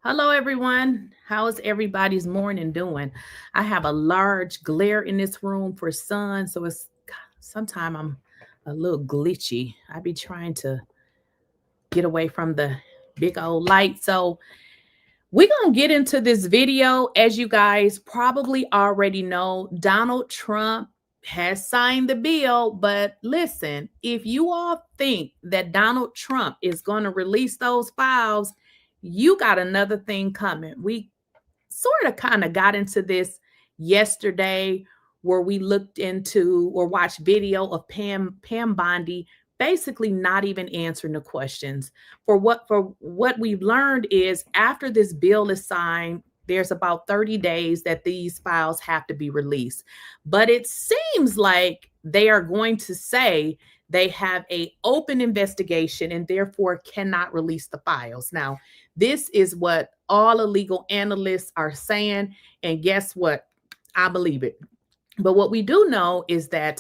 Hello, everyone. How is everybody's morning doing? I have a large glare in this room for sun, so it's sometimes I'm a little glitchy. I be trying to get away from the big old light. So we're going to get into this video. As you guys probably already know, Donald Trump has signed the bill. But listen, if you all think that Donald Trump is going to release those files, you got another thing coming. We sort of kind of got into this yesterday where we looked into or watched video of Pam Bondi basically not even answering the questions. For what we've learned is after this bill is signed, there's about 30 days that these files have to be released. But it seems like they are going to say they have a open investigation and therefore cannot release the files. Now, this is what all the legal analysts are saying. And guess what? I believe it. But what we do know is that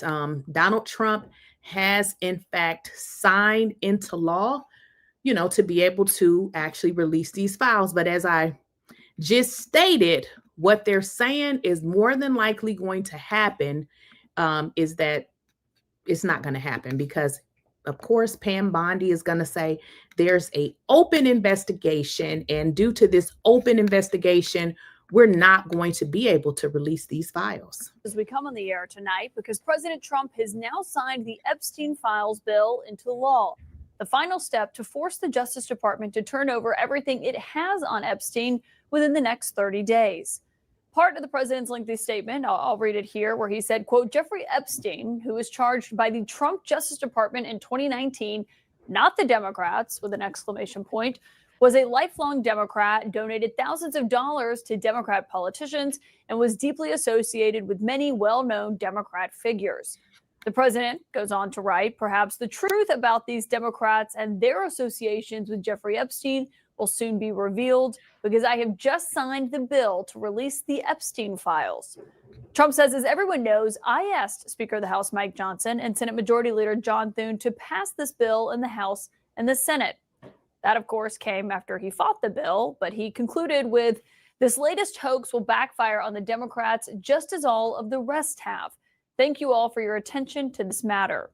Donald Trump has, in fact, signed into law, to be able to actually release these files. But as I just stated, what they're saying is more than likely going to happen is that it's not going to happen because of course Pam Bondi is going to say there's a open investigation, and due to this open investigation we're not going to be able to release these files. As we come on the air tonight because President Trump has now signed the Epstein files bill into law, the final step to force the Justice Department to turn over everything it has on Epstein within the next 30 days. Part of the president's lengthy statement, I'll read it here, where he said, quote, Jeffrey Epstein, who was charged by the Trump Justice Department in 2019, not the Democrats, with an exclamation point, was a lifelong Democrat, donated thousands of dollars to Democrat politicians, and was deeply associated with many well-known Democrat figures. The president goes on to write, perhaps the truth about these Democrats and their associations with Jeffrey Epstein will soon be revealed because I have just signed the bill to release the Epstein files. Trump says, as everyone knows, I asked Speaker of the House Mike Johnson and Senate Majority Leader John Thune to pass this bill in the House and the Senate. That, of course, came after he fought the bill, but he concluded with, this latest hoax will backfire on the Democrats just as all of the rest have. Thank you all for your attention to this matter.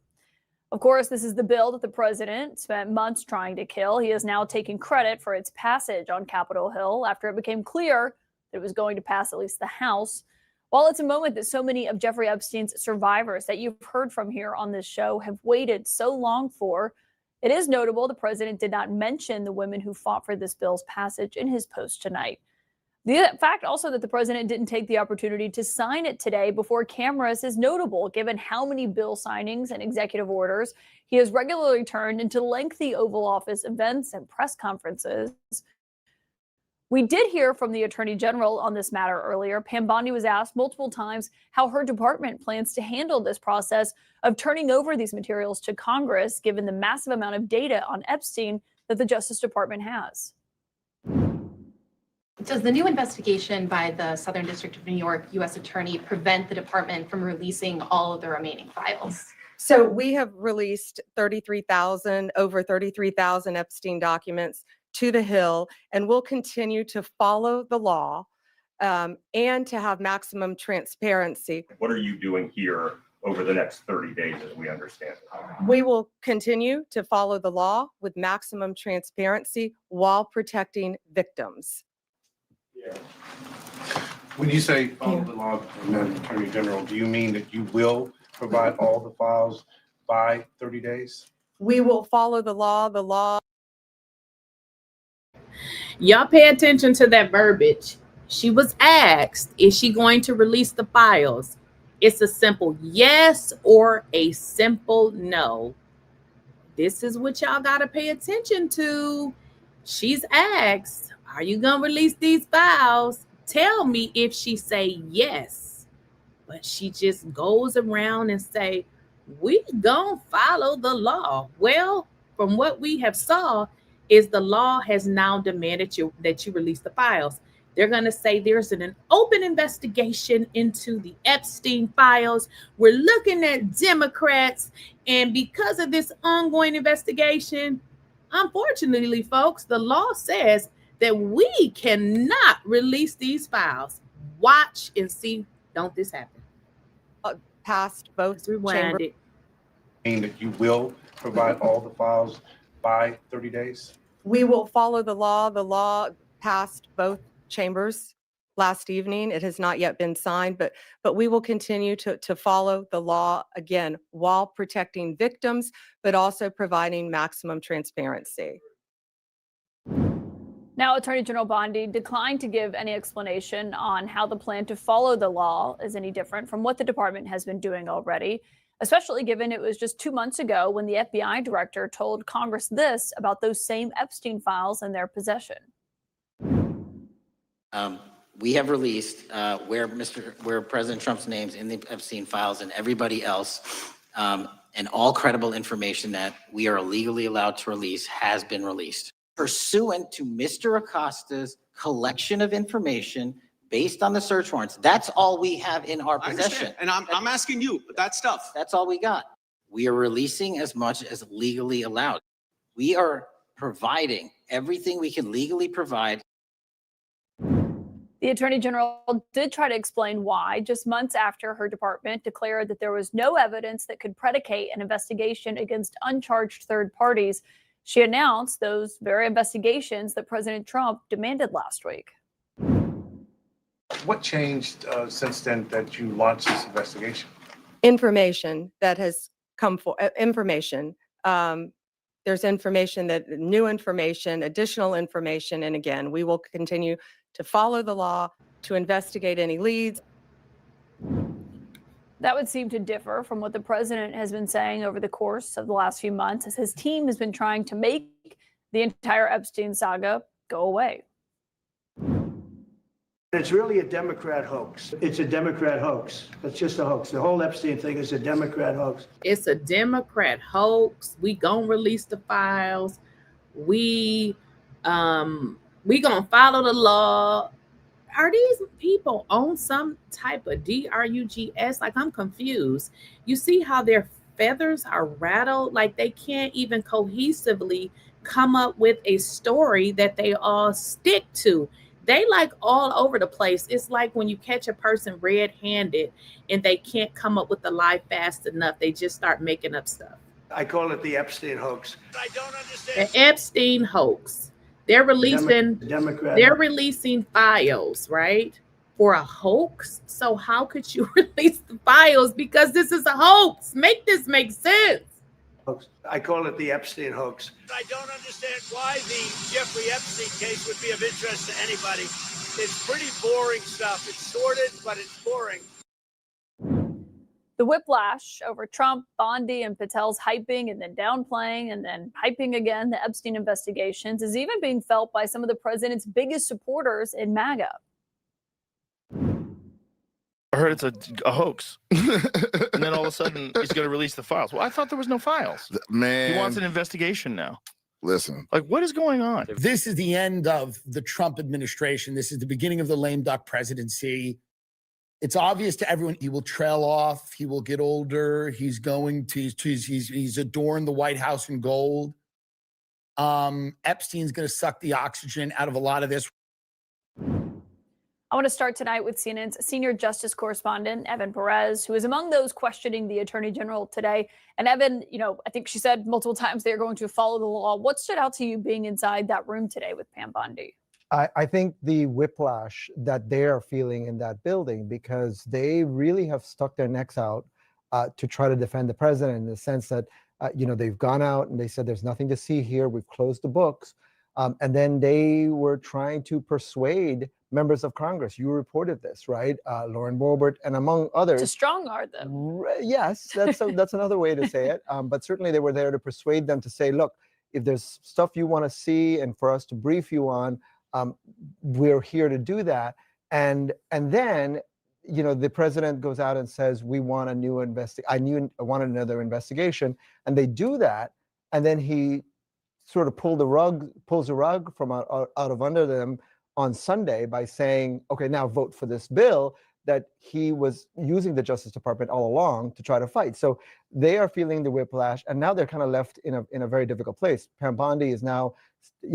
Of course, this is the bill that the president spent months trying to kill. He has now taken credit for its passage on Capitol Hill after it became clear that it was going to pass at least the House. While it's a moment that so many of Jeffrey Epstein's survivors that you've heard from here on this show have waited so long for, it is notable the president did not mention the women who fought for this bill's passage in his post tonight. The fact also that the president didn't take the opportunity to sign it today before cameras is notable, given how many bill signings and executive orders he has regularly turned into lengthy Oval Office events and press conferences. We did hear from the Attorney General on this matter earlier. Pam Bondi was asked multiple times how her department plans to handle this process of turning over these materials to Congress, given the massive amount of data on Epstein that the Justice Department has. Does the new investigation by the Southern District of New York U.S. Attorney prevent the department from releasing all of the remaining files? So we have released over 33,000 Epstein documents to the Hill, and we'll continue to follow the law and to have maximum transparency. What are you doing here over the next 30 days, as we understand it? We will continue to follow the law with maximum transparency while protecting victims. When you say follow the law, Madam Attorney General, do you mean that you will provide all the files by 30 days? We will follow the law. The law. Y'all pay attention to that verbiage. She was asked, is she going to release the files? It's a simple yes or a simple no. This is what y'all got to pay attention to. She's asked, are you going to release these files? Tell me if she say yes. But she just goes around and say, we gonna follow the law. Well, from what we have saw is the law has now demanded that you release the files. They're going to say there's an open investigation into the Epstein files. We're looking at Democrats. And because of this ongoing investigation, unfortunately, folks, the law says that we cannot release these files. Watch and see, don't this happen? Passed both Let's rewind chambers. it. Mean that you will provide all the files by 30 days? We will follow the law. The law passed both chambers last evening. It has not yet been signed, but we will continue to follow the law, again, while protecting victims, but also providing maximum transparency. Now, Attorney General Bondi declined to give any explanation on how the plan to follow the law is any different from what the department has been doing already, especially given it was just 2 months ago when the FBI director told Congress this about those same Epstein files in their possession. We have released where President Trump's name's in the Epstein files and everybody else, and all credible information that we are legally allowed to release has been released. Pursuant to Mr. Acosta's collection of information based on the search warrants, that's all we have in our I possession. understand. And I'm asking you, that stuff. That's all we got. We are releasing as much as legally allowed. We are providing everything we can legally provide. The Attorney General did try to explain why, just months after her department declared that there was no evidence that could predicate an investigation against uncharged third parties. She announced those very investigations that President Trump demanded last week. What changed since then that you launched this investigation? Information that has come for information. There's information that new information, additional information, and again, we will continue to follow the law, to investigate any leads. That would seem to differ from what the president has been saying over the course of the last few months, as his team has been trying to make the entire Epstein saga go away. It's really a Democrat hoax. It's a Democrat hoax. It's just a hoax. The whole Epstein thing is a Democrat hoax. It's a Democrat hoax. We gonna release the files. We gonna follow the law. Are these people on some type of drugs? Like, I'm confused. You see how their feathers are rattled? Like, they can't even cohesively come up with a story that they all stick to. They like all over the place. It's like when you catch a person red-handed and they can't come up with the lie fast enough. They just start making up stuff. I call it the Epstein hoax. I don't understand. The Epstein hoax. They're releasing Democrat. they're releasing files, right? For a hoax. So how could you release the files? Because this is a hoax. Make this make sense. Hoax. I call it the Epstein hoax. I don't understand why the Jeffrey Epstein case would be of interest to anybody. It's pretty boring stuff. It's sordid, but it's boring. The whiplash over Trump, Bondi, and Patel's hyping and then downplaying and then hyping again the Epstein investigations is even being felt by some of the president's biggest supporters in MAGA. I heard it's a hoax. And then all of a sudden he's going to release the files. Well, I thought there was no files. Man, He wants an investigation now. listen. Like, what is going on? This is the end of the Trump administration. This is the beginning of the lame duck presidency. It's obvious to everyone he will trail off. He will get older. He's going to, he's adorned the White House in gold. Epstein's going to suck the oxygen out of a lot of this. I want to start tonight with CNN's senior justice correspondent, Evan Perez, who is among those questioning the attorney general today. And Evan, I think she said multiple times they're going to follow the law. What stood out to you being inside that room today with Pam Bondi? I think the whiplash that they are feeling in that building, because they really have stuck their necks out to try to defend the president in the sense that, they've gone out and they said, there's nothing to see here. We've closed the books. And then they were trying to persuade members of Congress. You reported this, right? Lauren Boebert and among others. To strong-arm them. Yes, that's another way to say it. But certainly they were there to persuade them to say, look, if there's stuff you want to see and for us to brief you on, we're here to do that. And then, the president goes out and says, we want a new I wanted another investigation. And they do that. And then he sort of pulls the rug from out of under them on Sunday by saying, okay, now vote for this bill that he was using the Justice Department all along to try to fight. So they are feeling the whiplash, and now they're kind of left in a very difficult place. Pam Bondi is now,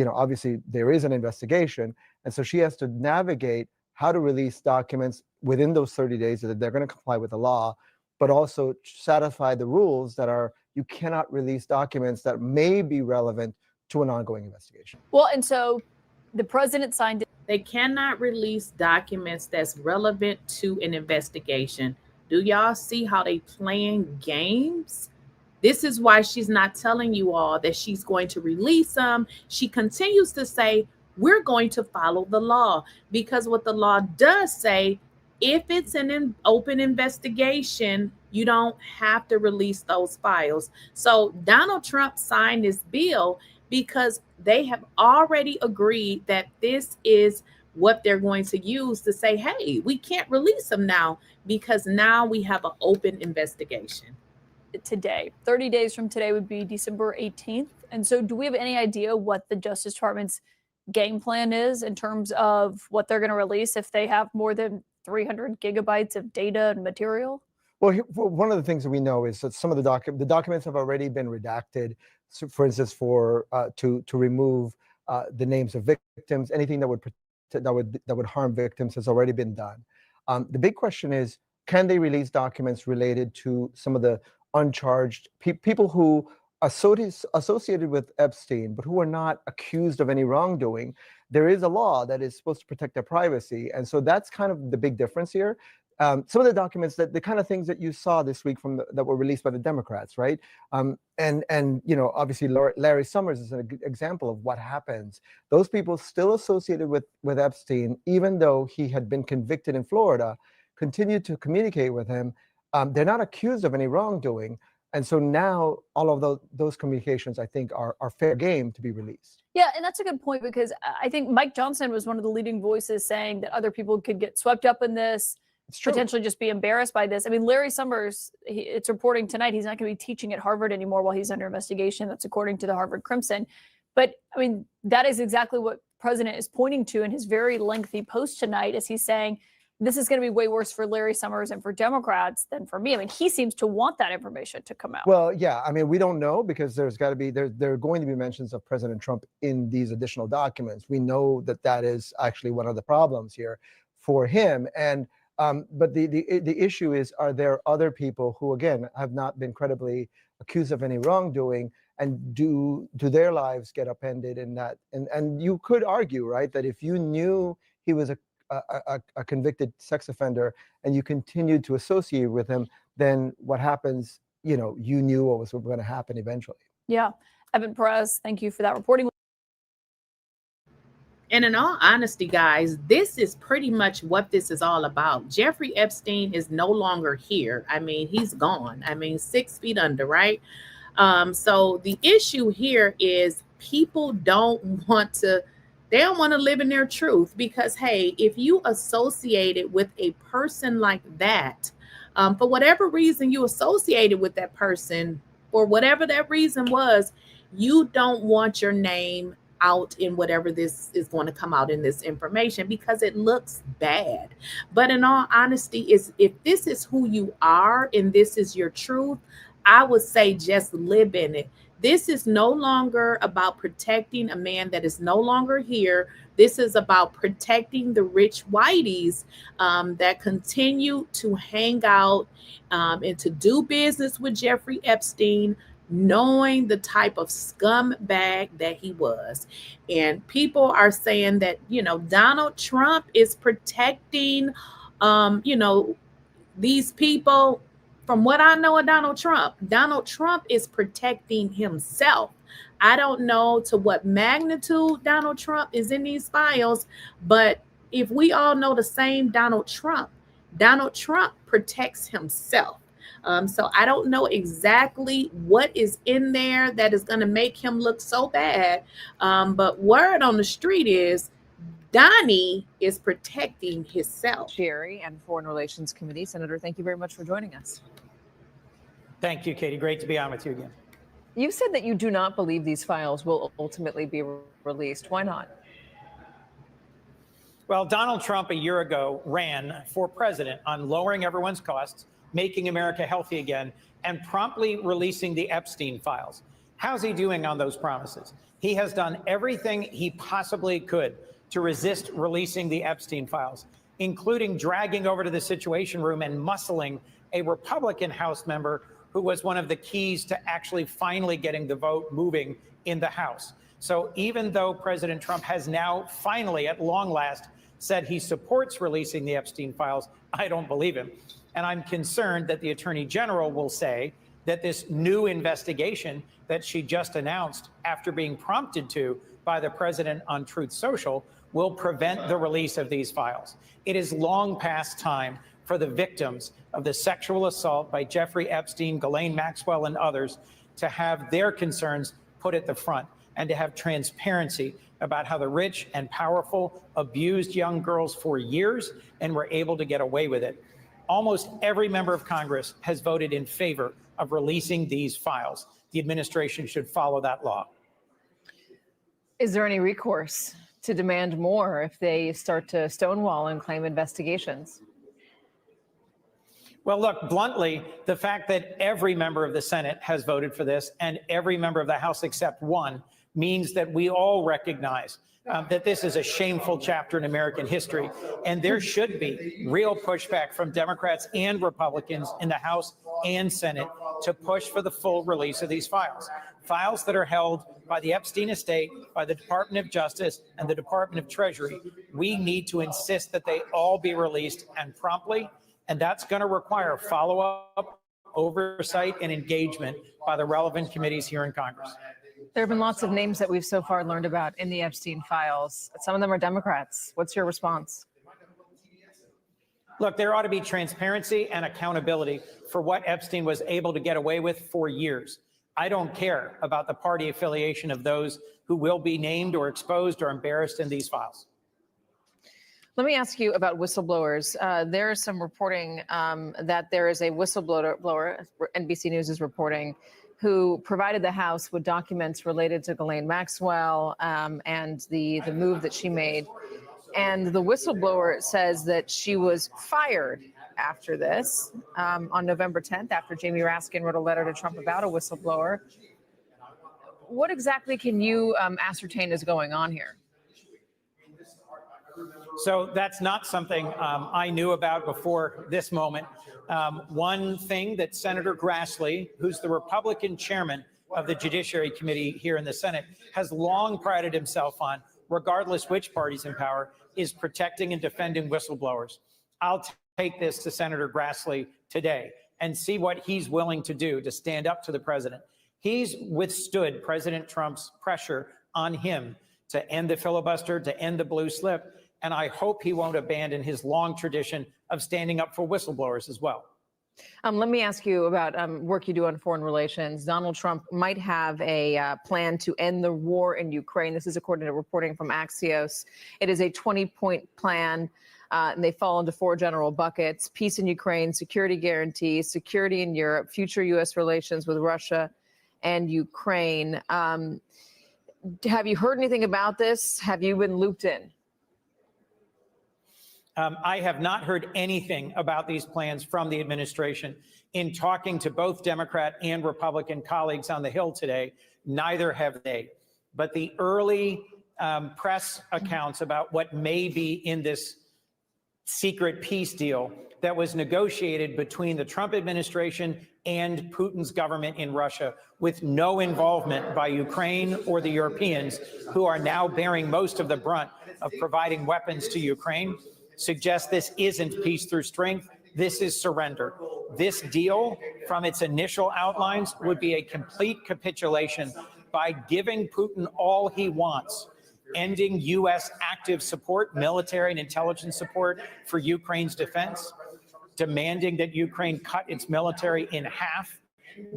obviously there is an investigation, and so she has to navigate how to release documents within those 30 days that they're going to comply with the law, but also satisfy the rules that are, you cannot release documents that may be relevant to an ongoing investigation. Well, and so the president signed it. They cannot release documents that's relevant to an investigation. Do y'all see how they playing games? This is why she's not telling you all that she's going to release them. She continues to say, we're going to follow the law, because what the law does say, if it's an open investigation, you don't have to release those files. So Donald Trump signed this bill because they have already agreed that this is what they're going to use to say, hey, we can't release them now because now we have an open investigation. Today, 30 days from today would be December 18th. And so do we have any idea what the Justice Department's game plan is in terms of what they're going to release if they have more than 300 gigabytes of data and material? Well, one of the things that we know is that some of the documents have already been redacted. So for instance, to remove the names of victims, anything that would harm victims has already been done. The big question is, can they release documents related to some of the uncharged people who associated with Epstein, but who are not accused of any wrongdoing? There is a law that is supposed to protect their privacy, and so that's kind of the big difference here. Some of the documents, the kind of things that you saw this week that were released by the Democrats, right? And obviously Larry Summers is an example of what happens. Those people still associated with Epstein, even though he had been convicted in Florida, continued to communicate with him. They're not accused of any wrongdoing. And so now all of those communications, I think, are fair game to be released. Yeah, and that's a good point, because I think Mike Johnson was one of the leading voices saying that other people could get swept up in this, potentially just be embarrassed by this. I mean, Larry Summers, it's reporting tonight, he's not going to be teaching at Harvard anymore while he's under investigation. That's according to the Harvard Crimson. But I mean, that is exactly what the president is pointing to in his very lengthy post tonight, as he's saying, this is going to be way worse for Larry Summers and for Democrats than for me. I mean, he seems to want that information to come out. Well, yeah, I mean, we don't know, because there are going to be mentions of President Trump in these additional documents. We know that is actually one of the problems here for him. And but the issue is, are there other people who, again, have not been credibly accused of any wrongdoing, and do their lives get upended in that? And you could argue, right, that if you knew he was a convicted sex offender and you continued to associate with him, then what happens, you knew what was going to happen eventually. Yeah. Evan Perez, thank you for that reporting. And in all honesty, guys, this is pretty much what this is all about. Jeffrey Epstein is no longer here. I mean, he's gone. I mean, 6 feet under, right? So the issue here is people don't want to live in their truth, because, hey, if you associated with a person like that, for whatever reason you associated with that person, or whatever that reason was, you don't want your name out in whatever this is going to come out in this information, because it looks bad. But in all honesty, if this is who you are and this is your truth, I would say just live in it. This is no longer about protecting a man that is no longer here. This is about protecting the rich whiteys that continue to hang out and to do business with Jeffrey Epstein, knowing the type of scumbag that he was. And people are saying that, Donald Trump is protecting, these people. From what I know of Donald Trump is protecting himself. I don't know to what magnitude Donald Trump is in these files, but if we all know the same Donald Trump protects himself. So I don't know exactly what is in there that is going to make him look so bad. But word on the street is Donnie is protecting himself. Jerry and Foreign Relations Committee. Senator, thank you very much for joining us. Thank you, Katie. Great to be on with you again. You said that you do not believe these files will ultimately be released. Why not? Well, Donald Trump a year ago ran for president on lowering everyone's costs, making America healthy again, and promptly releasing the Epstein files. How's he doing on those promises? He has done everything he possibly could to resist releasing the Epstein files, including dragging over to the Situation Room and muscling a Republican House member who was one of the keys to actually finally getting the vote moving in the House. So even though President Trump has now finally, at long last, said he supports releasing the Epstein files, I don't believe him. And I'm concerned that the Attorney General will say that this new investigation that she just announced after being prompted to by the president on Truth Social will prevent the release of these files. It is long past time for the victims of the sexual assault by Jeffrey Epstein, Ghislaine Maxwell, and others to have their concerns put at the front and to have transparency about how the rich and powerful abused young girls for years and were able to get away with it. Almost every member of Congress has voted in favor of releasing these files. The administration should follow that law. Is there any recourse to demand more if they start to stonewall and claim investigations? Well, look, bluntly, the fact that every member of the Senate has voted for this and every member of the House except one means that we all recognize that this is a shameful chapter in American history, and there should be real pushback from Democrats and Republicans in the House and Senate to push for the full release of these files. Files that are held by the Epstein estate, by the Department of Justice, and the Department of Treasury. We need to insist that they all be released and promptly, and that's going to require follow-up, oversight, and engagement by the relevant committees here in Congress. There have been lots of names that we've so far learned about in the Epstein files. Some of them are Democrats. What's your response? Look, there ought to be transparency and accountability for what Epstein was able to get away with for years. I don't care about the party affiliation of those who will be named or exposed or embarrassed in these files. Let me ask you about whistleblowers. There is some reporting that there is a whistleblower, NBC News is reporting, who provided the House with documents related to Ghislaine Maxwell and the move that she made. And the whistleblower says that she was fired after this on November 10th, after Jamie Raskin wrote a letter to Trump about a whistleblower. What exactly can you ascertain is going on here? So that's not something I knew about before this moment. One thing that Senator Grassley, who's the Republican chairman of the Judiciary Committee here in the Senate, has long prided himself on, regardless which party's in power, is protecting and defending whistleblowers. I'll take this to Senator Grassley today and see what he's willing to do to stand up to the president. He's withstood President Trump's pressure on him to end the filibuster, to end the blue slip, and I hope he won't abandon his long tradition of standing up for whistleblowers as well. Let me ask you about work you do on foreign relations. Donald Trump might have a plan to end the war in Ukraine. This is according to reporting from Axios. It is a 20-point plan, and they fall into 4 general buckets: peace in Ukraine, security guarantees, security in Europe, future U.S. relations with Russia and Ukraine. Have you heard anything about this? Have you been looped in? I have not heard anything about these plans from the administration. In talking to both Democrat and Republican colleagues on the Hill today, neither have they. But the early press accounts about what may be in this secret peace deal that was negotiated between the Trump administration and Putin's government in Russia, with no involvement by Ukraine or the Europeans, who are now bearing most of the brunt of providing weapons to Ukraine, suggests this isn't peace through strength. This is surrender. This deal, from its initial outlines, would be a complete capitulation by giving Putin all he wants, ending U.S. active support, military and intelligence support for Ukraine's defense, demanding that Ukraine cut its military in half,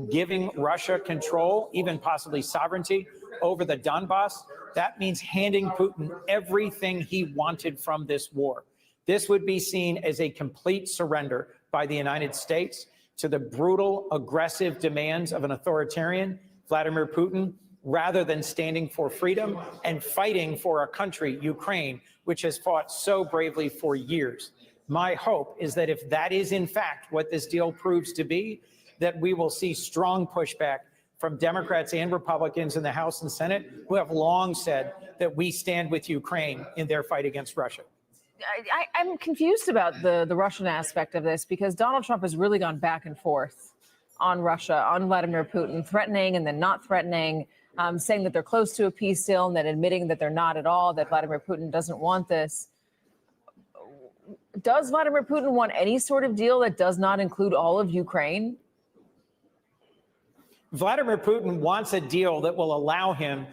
giving Russia control, even possibly sovereignty, over the Donbass. That means handing Putin everything he wanted from this war. This would be seen as a complete surrender by the United States to the brutal, aggressive demands of an authoritarian, Vladimir Putin, rather than standing for freedom and fighting for a country, Ukraine, which has fought so bravely for years. My hope is that if that is in fact what this deal proves to be, that we will see strong pushback from Democrats and Republicans in the House and Senate who have long said that we stand with Ukraine in their fight against Russia. I'm confused about the Russian aspect of this, because Donald Trump has really gone back and forth on Russia, on Vladimir Putin, threatening and then not threatening, saying that they're close to a peace deal and then admitting that they're not at all, that Vladimir Putin doesn't want this. Does Vladimir Putin want any sort of deal that does not include all of Ukraine? Vladimir Putin wants a deal that will allow him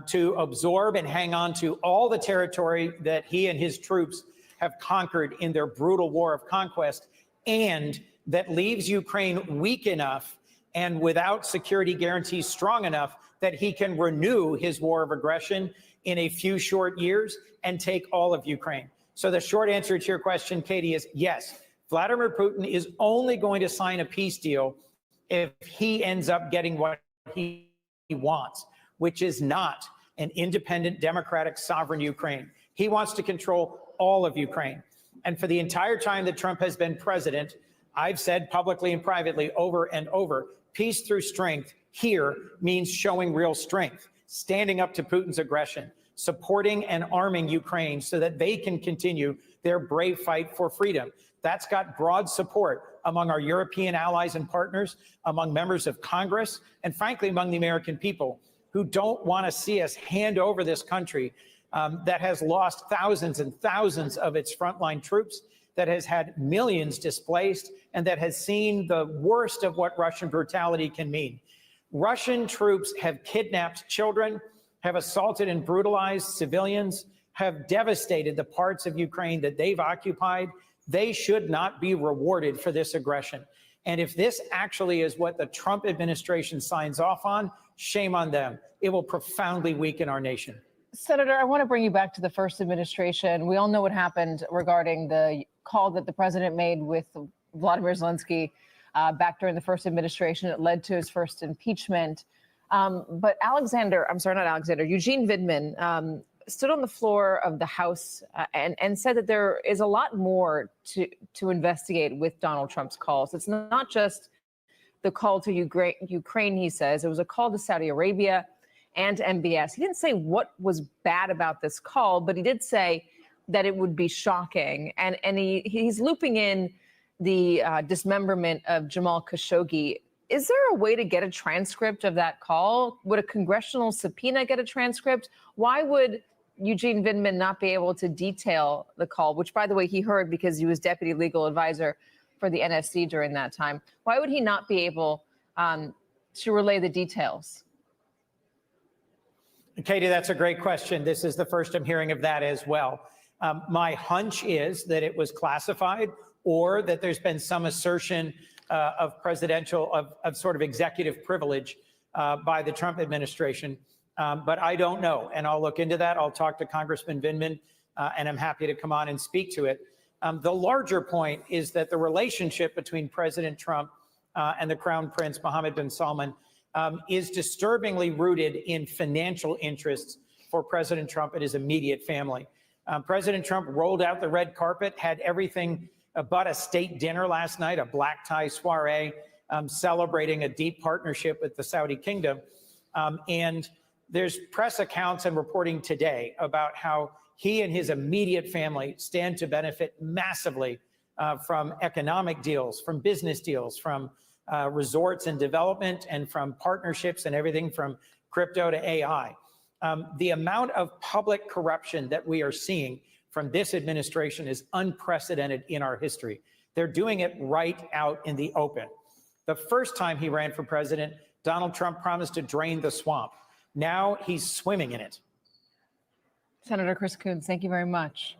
to absorb and hang on to all the territory that he and his troops have conquered in their brutal war of conquest, and that leaves Ukraine weak enough and without security guarantees strong enough that he can renew his war of aggression in a few short years and take all of Ukraine. So the short answer to your question, Katie, is yes. Vladimir Putin is only going to sign a peace deal if he ends up getting what he wants, which is not an independent, democratic, sovereign Ukraine. He wants to control all of Ukraine. And for the entire time that Trump has been president, I've said publicly and privately over and over, peace through strength here means showing real strength, standing up to Putin's aggression, supporting and arming Ukraine so that they can continue their brave fight for freedom. That's got broad support among our European allies and partners, among members of Congress, and frankly, among the American people, who don't want to see us hand over this country that has lost thousands and thousands of its frontline troops, that has had millions displaced, and that has seen the worst of what Russian brutality can mean. Russian troops have kidnapped children, have assaulted and brutalized civilians, have devastated the parts of Ukraine that they've occupied. They should not be rewarded for this aggression. And if this actually is what the Trump administration signs off on, shame on them. It will profoundly weaken our nation. Senator, I want to bring you back to the first administration. We all know what happened regarding the call that the president made with Vladimir 𝐤𝐵𝐿𝐰nsky back during the first administration. It led to his first impeachment. But Eugene Vidman stood on the floor of the House and said that there is a lot more to investigate with Donald Trump's calls. It's not just the call to Ukraine, he says. It was a call to Saudi Arabia and MBS. He didn't say what was bad about this call, but he did say that it would be shocking. And he's looping in the dismemberment of Jamal Khashoggi. Is there a way to get a transcript of that call? Would a congressional subpoena get a transcript? Why would Eugene Vidman not be able to detail the call, which, by the way, he heard because he was deputy legal advisor for the NSC during that time? Why would he not be able to relay the details? Katie, that's a great question. This is the first I'm hearing of that as well. My hunch is that it was classified, or that there's been some assertion of sort of executive privilege by the Trump administration. But I don't know, and I'll look into that. I'll talk to Congressman Vindman, and I'm happy to come on and speak to it. The larger point is that the relationship between President Trump and the Crown Prince Mohammed bin Salman is disturbingly rooted in financial interests for President Trump and his immediate family. President Trump rolled out the red carpet, had everything but a state dinner last night, a black tie soiree, celebrating a deep partnership with the Saudi kingdom. And there's press accounts and reporting today about how he and his immediate family stand to benefit massively from economic deals, from business deals, from resorts and development, and from partnerships and everything from crypto to AI. The amount of public corruption that we are seeing from this administration is unprecedented in our history. They're doing it right out in the open. The first time he ran for president, Donald Trump promised to drain the swamp. Now he's swimming in it. Senator Chris Coons, thank you very much.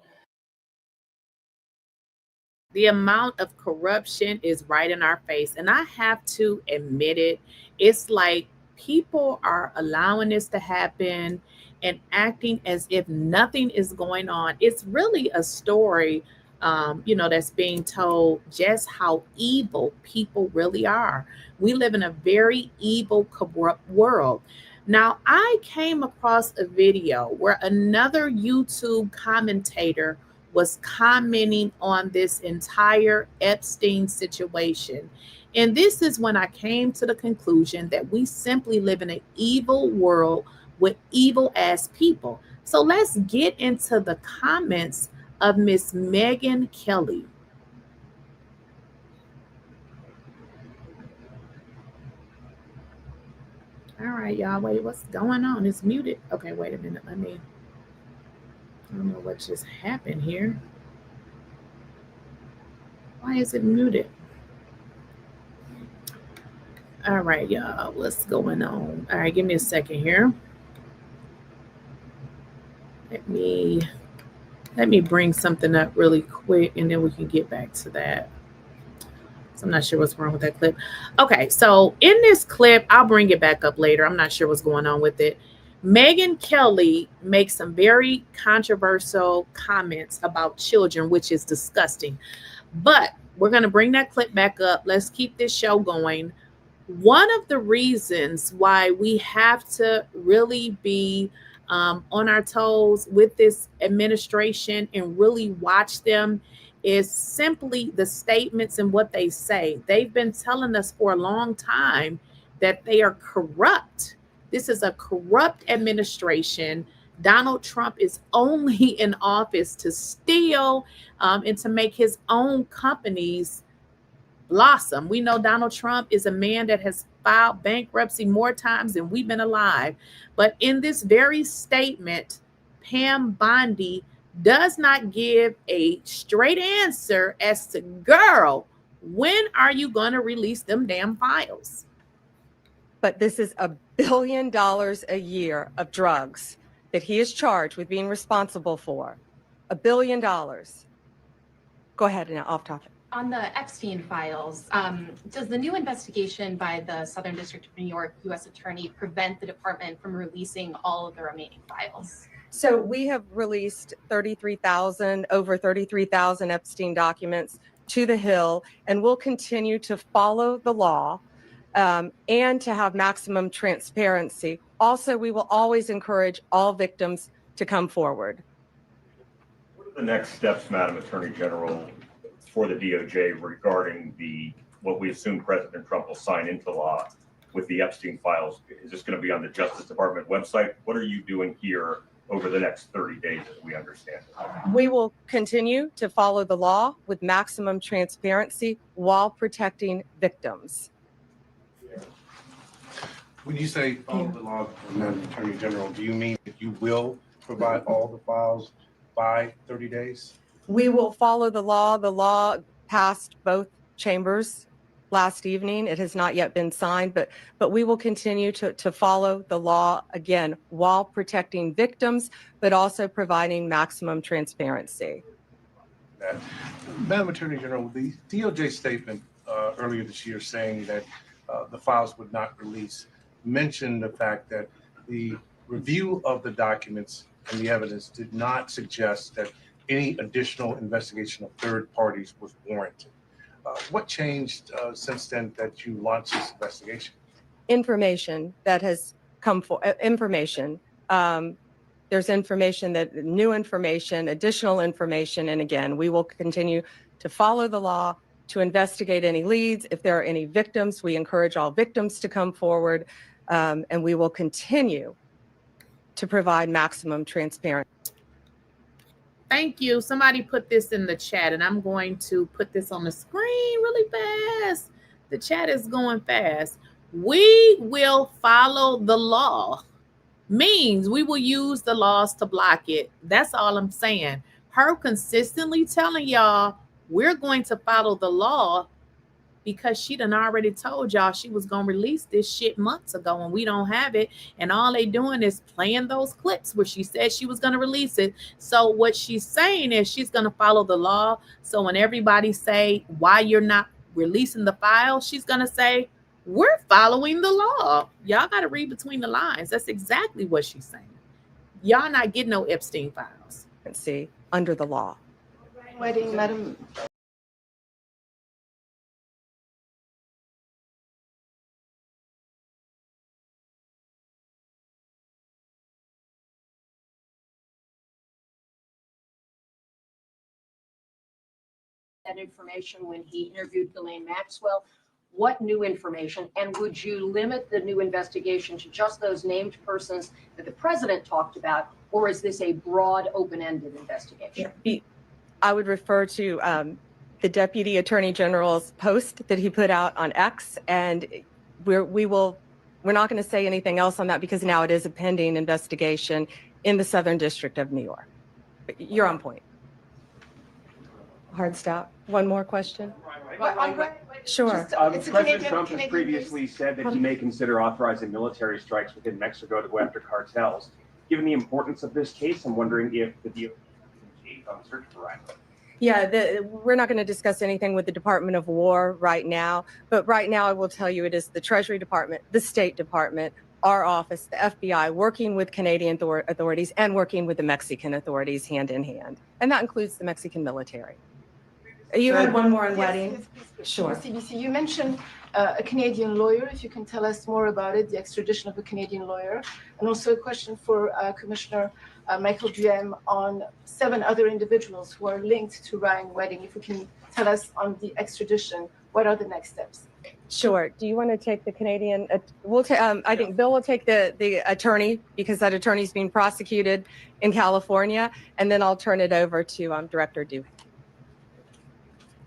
The amount of corruption is right in our face. And I have to admit it. It's like people are allowing this to happen and acting as if nothing is going on. It's really a story, that's being told just how evil people really are. We live in a very evil, corrupt world. Now, I came across a video where another YouTube commentator was commenting on this entire Epstein situation. And this is when I came to the conclusion that we simply live in an evil world with evil ass people. So let's get into the comments of Miss Megyn Kelly. All right, y'all. Wait, what's going on? It's muted. Okay, wait a minute. I don't know what just happened here. Why is it muted? All right, y'all. What's going on? All right, give me a second here. Let me bring something up really quick, and then we can get back to that. So I'm not sure what's wrong with that clip. Okay, so in this clip, I'll bring it back up later. I'm not sure what's going on with it. Megyn Kelly makes some very controversial comments about children, which is disgusting. But we're going to bring that clip back up. Let's keep this show going. One of the reasons why we have to really be on our toes with this administration and really watch them is simply the statements and what they say. They've been telling us for a long time that they are corrupt. This is a corrupt administration. Donald Trump is only in office to steal and to make his own companies blossom. We know Donald Trump is a man that has filed bankruptcy more times than we've been alive. But in this very statement, Pam Bondi does not give a straight answer as to, girl, when are you going to release them damn files? But this is $1 billion a year of drugs that he is charged with being responsible for. $1 billion. Go ahead, now, off topic. On the Epstein files, does the new investigation by the Southern District of New York U.S. Attorney prevent the department from releasing all of the remaining files? So we have released over 33,000 Epstein documents to the Hill, and we'll continue to follow the law and to have maximum transparency. Also, we will always encourage all victims to come forward. What are the next steps, Madam Attorney General, for the DOJ regarding what we assume President Trump will sign into law with the Epstein files? Is this going to be on the Justice Department website? What are you doing here over the next 30 days, as we understand it? We will continue to follow the law with maximum transparency while protecting victims. When you say follow the law, Madam Attorney General, do you mean that you will provide all the files by 30 days? We will follow the law. The law passed both chambers last evening. It has not yet been signed, but we will continue to follow the law, again, while protecting victims, but also providing maximum transparency. Madam Attorney General, the DOJ statement earlier this year saying that the files would not release mentioned the fact that the review of the documents and the evidence did not suggest that any additional investigation of third parties was warranted. What changed since then that you launched this investigation? Information that has come for information. There's information new information, additional information, and again, we will continue to follow the law, to investigate any leads. If there are any victims, we encourage all victims to come forward, and we will continue to provide maximum transparency. Thank you. Somebody put this in the chat, and I'm going to put this on the screen really fast. The chat is going fast. We will follow the law. Means we will use the laws to block it. That's all I'm saying. Her consistently telling y'all we're going to follow the law because she done already told y'all she was going to release this shit months ago and we don't have it. And all they doing is playing those clips where she said she was going to release it. So what she's saying is she's going to follow the law. So when everybody say why you're not releasing the file, she's going to say, we're following the law. Y'all got to read between the lines. That's exactly what she's saying. Y'all not getting no Epstein files. See, under the law. Wedding, Madam that information when he interviewed Ghislaine Maxwell? What new information? And would you limit the new investigation to just those named persons that the president talked about? Or is this a broad, open-ended investigation? I would refer to the Deputy Attorney General's post that he put out on X, and we're not going to say anything else on that because now it is a pending investigation in the Southern District of New York. You're on point. Hard stop. One more question? Sure. President Trump has previously said that he may consider authorizing military strikes within Mexico to go after cartels. Given the importance of this case, I'm wondering if the DOJ is on search for Ryan. Yeah, we're not going to discuss anything with the Department of War right now, but right now I will tell you it is the Treasury Department, the State Department, our office, the FBI, working with Canadian authorities and working with the Mexican authorities hand in hand. And that includes the Mexican military. You had one more on wedding? Yes, please. Sure. CBC, you mentioned a Canadian lawyer. If you can tell us more about it, the extradition of a Canadian lawyer. And also a question for Commissioner Michael Duhem on 7 other individuals who are linked to Ryan Wedding. If you can tell us on the extradition, what are the next steps? Sure. Do you want to take the Canadian? I think Bill will take the attorney because that attorney is being prosecuted in California. And then I'll turn it over to Director Duhem.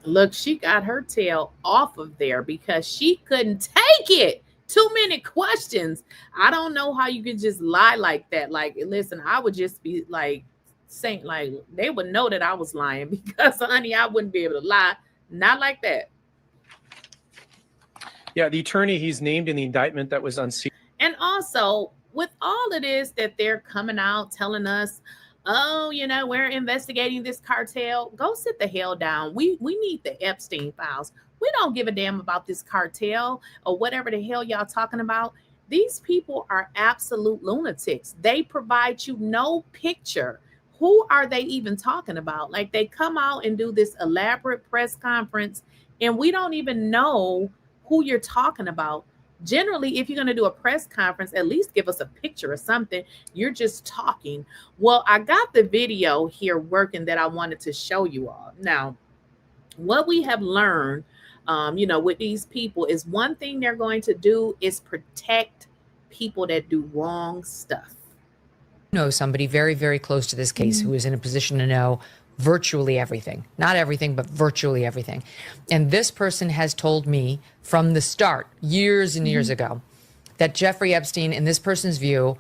Look, she got her tail off of there because she couldn't take it. Too many questions. I don't know how you could just lie like that. Like, listen, I would just be like saying, like, they would know that I was lying because, honey, I wouldn't be able to lie. Not like that. Yeah, the attorney he's named in the indictment that was unsealed. And also, with all of this that they're coming out telling us, oh, you know, we're investigating this cartel. Go sit the hell down. We need the Epstein files. We don't give a damn about this cartel or whatever the hell y'all talking about. These people are absolute lunatics. They provide you no picture. Who are they even talking about? Like, they come out and do this elaborate press conference and we don't even know who you're talking about. Generally, if you're going to do a press conference, at least give us a picture or something. You're just talking. Well, I got the video here working that I wanted to show you all. Now, what we have learned, you know, with these people is one thing they're going to do is protect people that do wrong stuff. Know somebody very, very close to this case who is in a position to know virtually everything, not everything, but virtually everything. And this person has told me from the start, years and years ago, that Jeffrey Epstein, in this person's view,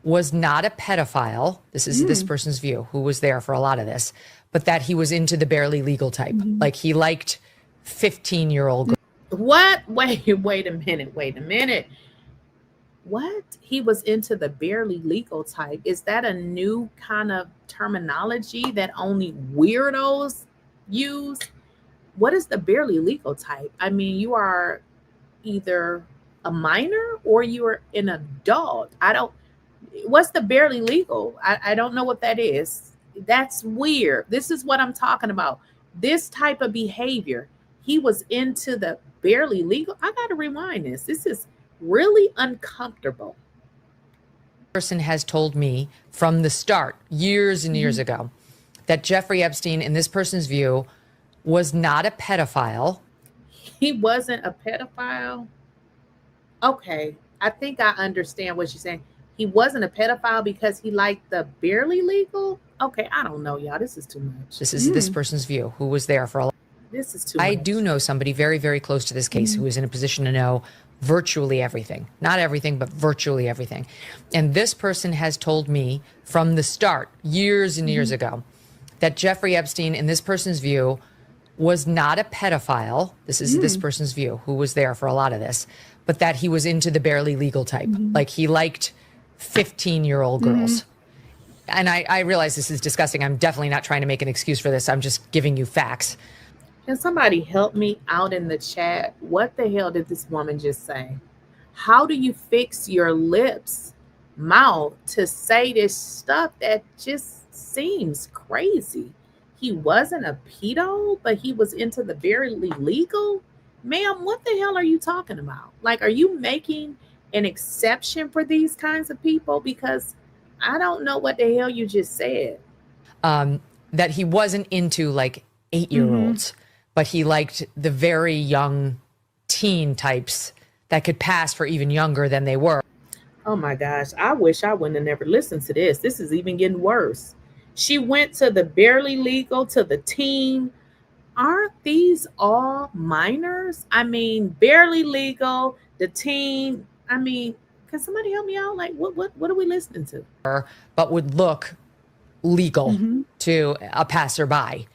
was not a pedophile. This is this person's view, who was there for a lot of this, but that he was into the barely legal type. Like, he liked 15-year-old girls. What? Wait a minute. What? He was into the barely legal type. Is that a new kind of terminology that only weirdos use? What is the barely legal type? I mean, you are either a minor or you are an adult. What's the barely legal? I don't know what that is. That's weird. This is what I'm talking about. This type of behavior. He was into the barely legal. I got to rewind this. This is really uncomfortable. Person has told me from the start, years and years ago, that Jeffrey Epstein, in this person's view, was not a pedophile. He wasn't a pedophile? Okay, I think I understand what you're saying. He wasn't a pedophile because he liked the barely legal? Okay, I don't know, y'all. This is too much. This is this person's view, who was there for a lot. This is too much. I do know somebody very, very close to this case who is in a position to know virtually everything, not everything, but virtually everything. And this person has told me from the start, years and years ago, that Jeffrey Epstein, in this person's view, was not a pedophile. This is this person's view, who was there for a lot of this, but that he was into the barely legal type. Like, he liked 15-year-old girls. And I realize this is disgusting. I'm definitely not trying to make an excuse for this. I'm just giving you facts. Can somebody help me out in the chat? What the hell did this woman just say? How do you fix your lips, mouth to say this stuff that just seems crazy? He wasn't a pedo, but he was into the barely legal? Ma'am, what the hell are you talking about? Like, are you making an exception for these kinds of people? Because I don't know what the hell you just said. That he wasn't into like 8-year-olds. but he liked the very young teen types that could pass for even younger than they were. Oh my gosh, I wish I wouldn't have never listened to this. This is even getting worse. She went to the barely legal, to the teen. Aren't these all minors? I mean, barely legal, the teen. I mean, can somebody help me out? Like, what are we listening to? But would look legal to a passerby.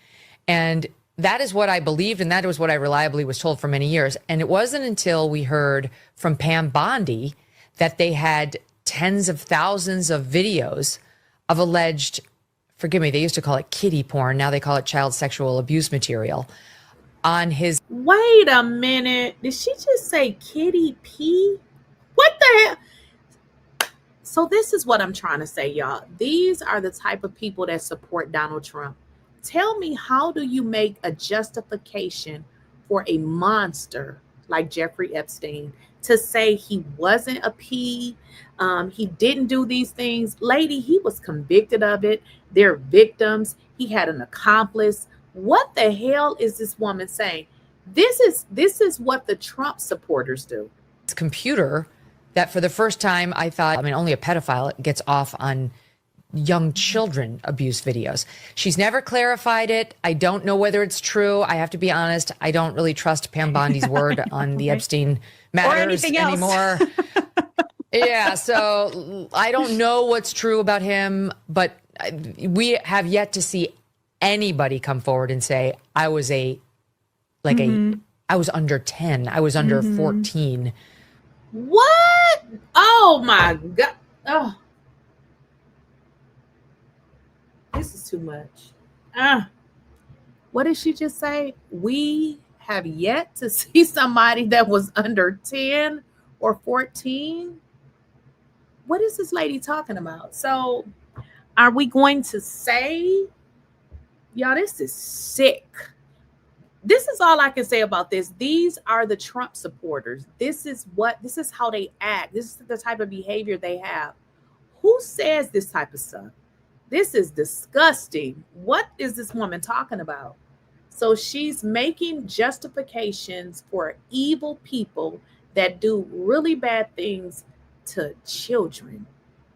And that is what I believed, and that was what I reliably was told for many years. And it wasn't until we heard from Pam Bondi that they had tens of thousands of videos of alleged, forgive me, they used to call it kiddie porn. Now they call it child sexual abuse material on his. Wait a minute. Did she just say kitty P? What the hell? So this is what I'm trying to say, y'all. These are the type of people that support Donald Trump. Tell me, how do you make a justification for a monster like Jeffrey Epstein to say he wasn't a P, he didn't do these things? Lady, he was convicted of it. They're victims. He had an accomplice. What the hell is this woman saying? This is what the Trump supporters do. Computer that for the first time I thought, I mean, only a pedophile gets off on young children abuse videos. She's never clarified it. I don't know whether it's true. I have to be honest. I don't really trust Pam Bondi's word on the Epstein matters anymore. Yeah, so I don't know what's true about him, but we have yet to see anybody come forward and say, I was I was under 10. I was under 14. What? Oh my God. Oh. This is too much. What did she just say? We have yet to see somebody that was under 10 or 14. What is this lady talking about? So are we going to say, y'all, this is sick. This is all I can say about this. These are the Trump supporters. This is how they act. This is the type of behavior they have. Who says this type of stuff? This is disgusting. What is this woman talking about? So she's making justifications for evil people that do really bad things to children.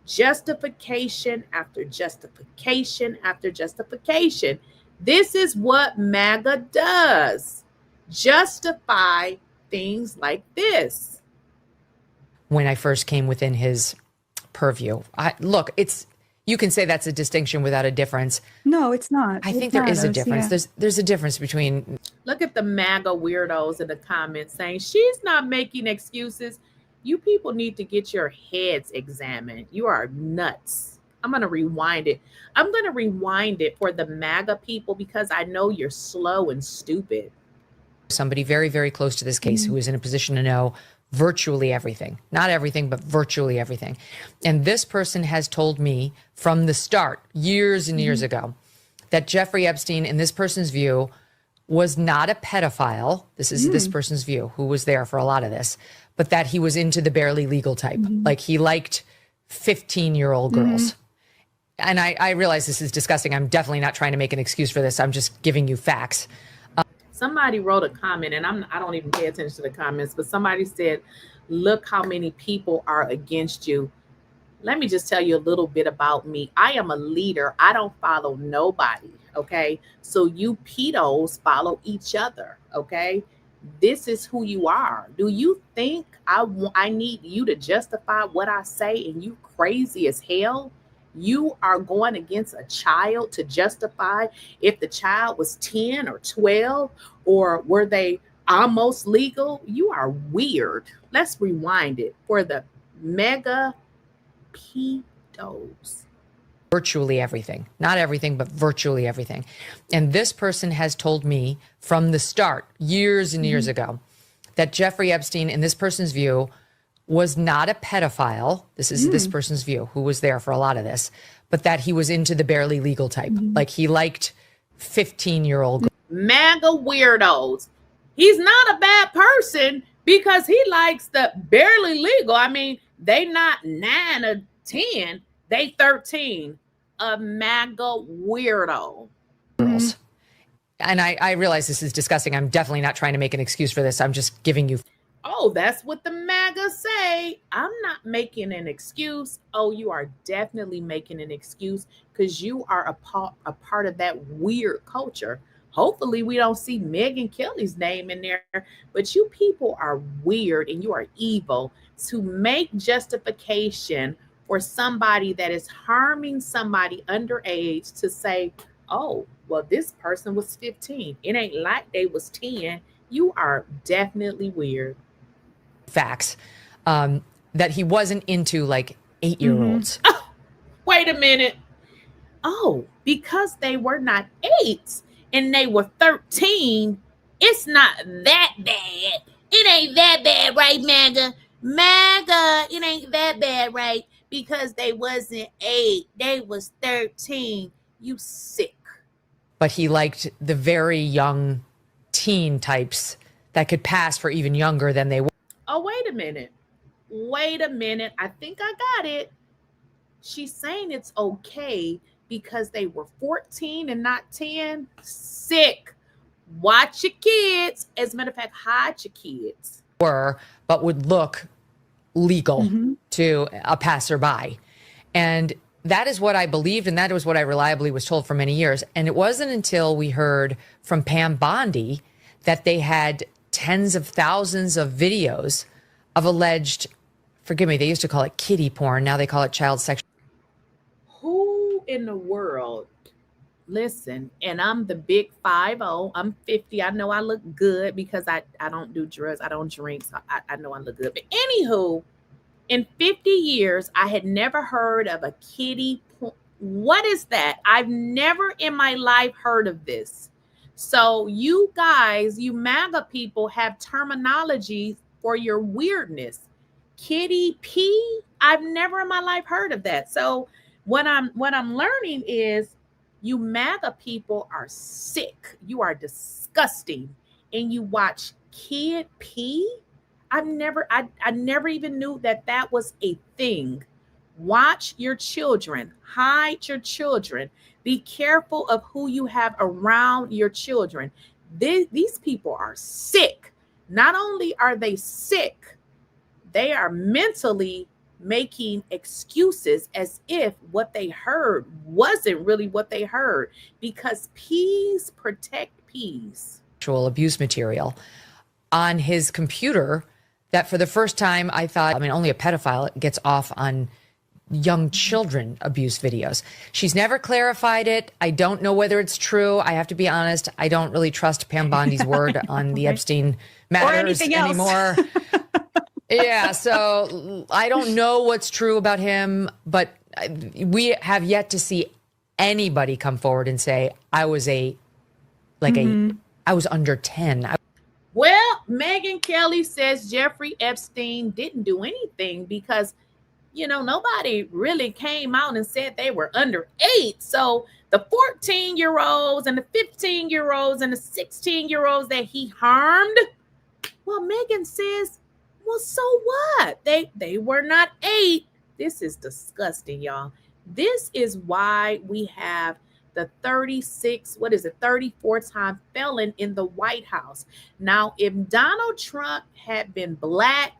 Justification after justification after justification. This is what MAGA does. Justify things like this. When I first came within his purview, look, you can say that's a distinction without a difference. No, it's not. I think there is a difference. Yeah. There's a difference between. Look at the MAGA weirdos in the comments saying she's not making excuses. You people need to get your heads examined. You are nuts. I'm going to rewind it. I'm going to rewind it for the MAGA people because I know you're slow and stupid. Somebody very, very close to this case who is in a position to know virtually everything, not everything, but virtually everything. And this person has told me from the start, years and years ago, that Jeffrey Epstein, in this person's view, was not a pedophile. This is this person's view, who was there for a lot of this, but that he was into the barely legal type. Like he liked 15-year-old girls. And I realize this is disgusting. I'm definitely not trying to make an excuse for this. I'm just giving you facts. Somebody wrote a comment, and I don't even pay attention to the comments, but somebody said, look how many people are against you. Let me just tell you a little bit about me. I am a leader. I don't follow nobody, okay? So you pedos follow each other, okay? This is who you are. Do you think I need you to justify what I say and you crazy as hell? You are going against a child to justify if the child was 10 or 12 or were they almost legal? You are weird. Let's rewind it for the mega pedos. Virtually everything, not everything, but virtually everything. And this person has told me from the start, years and years ago, that Jeffrey Epstein, in this person's view, was not a pedophile. This is this person's view, who was there for a lot of this, but that he was into the barely legal type. Like he liked 15-year-old girls. MAGA weirdos. He's not a bad person because he likes the barely legal. I mean, they not 9 or 10, they 13. A MAGA weirdo. Girls. And I realize this is disgusting. I'm definitely not trying to make an excuse for this. I'm just giving you. Oh, that's what the MAGA say. I'm not making an excuse. Oh, you are definitely making an excuse because you are a part of that weird culture. Hopefully we don't see Megyn Kelly's name in there, but you people are weird and you are evil to make justification for somebody that is harming somebody underage to say, oh, well, this person was 15. It ain't like they was 10. You are definitely weird. Facts that he wasn't into like 8-year-olds. Oh, wait a minute. Oh, because they were not 8 and they were 13, it's not that bad. It ain't that bad, right, MAGA? MAGA, it ain't that bad, right? Because they wasn't 8, they was 13. You sick. But he liked the very young teen types that could pass for even younger than they were. Oh, wait a minute. Wait a minute. I think I got it. She's saying it's okay because they were 14 and not 10. Sick. Watch your kids. As a matter of fact, hide your kids. But would look legal to a passerby. And that is what I believed, and that was what I reliably was told for many years. And it wasn't until we heard from Pam Bondi that they had tens of thousands of videos of alleged, forgive me, they used to call it kiddie porn. Now they call it child sexual. Who in the world? Listen, and I'm the big 50. I'm 50. I know I look good because I don't do drugs. I don't drink. So I know I look good. But anywho, in 50 years, I had never heard of a kiddie porn. What is that? I've never in my life heard of this. So you guys, you MAGA people have terminology for your weirdness. Kiddie P? I've never in my life heard of that. So what I'm learning is you MAGA people are sick. You are disgusting. And you watch Kid P? I never even knew that was a thing. Watch your children. Hide your children. Be careful of who you have around your children. These people are sick. Not only are they sick, they are mentally making excuses as if what they heard wasn't really what they heard, because P's protect P's. Sexual abuse material on his computer that for the first time I thought, I mean, only a pedophile gets off on young children abuse videos. She's never clarified it. I don't know whether it's true. I have to be honest. I don't really trust Pam Bondi's word on the Epstein matters anymore. Yeah, so I don't know what's true about him, but we have yet to see anybody come forward and say, I was I was under 10. Well, Megyn Kelly says Jeffrey Epstein didn't do anything because, you know, nobody really came out and said they were under 8. So the 14-year-olds and the 15-year-olds and the 16-year-olds that he harmed, well, Megyn says, well, so what? They were not 8. This is disgusting, y'all. This is why we have the 34-time felon in the White House. Now, if Donald Trump had been black,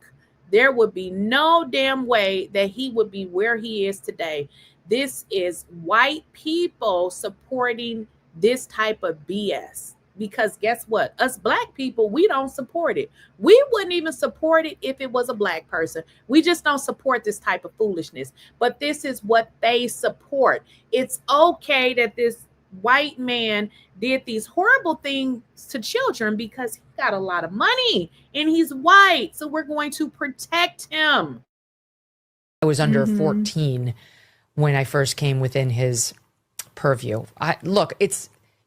there would be no damn way that he would be where he is today. This is white people supporting this type of BS. Because guess what? Us black people, we don't support it. We wouldn't even support it if it was a black person. We just don't support this type of foolishness. But this is what they support. It's okay that this white man did these horrible things to children because he got a lot of money and he's white. So we're going to protect him. I was under 14 when I first came within his purview. Look,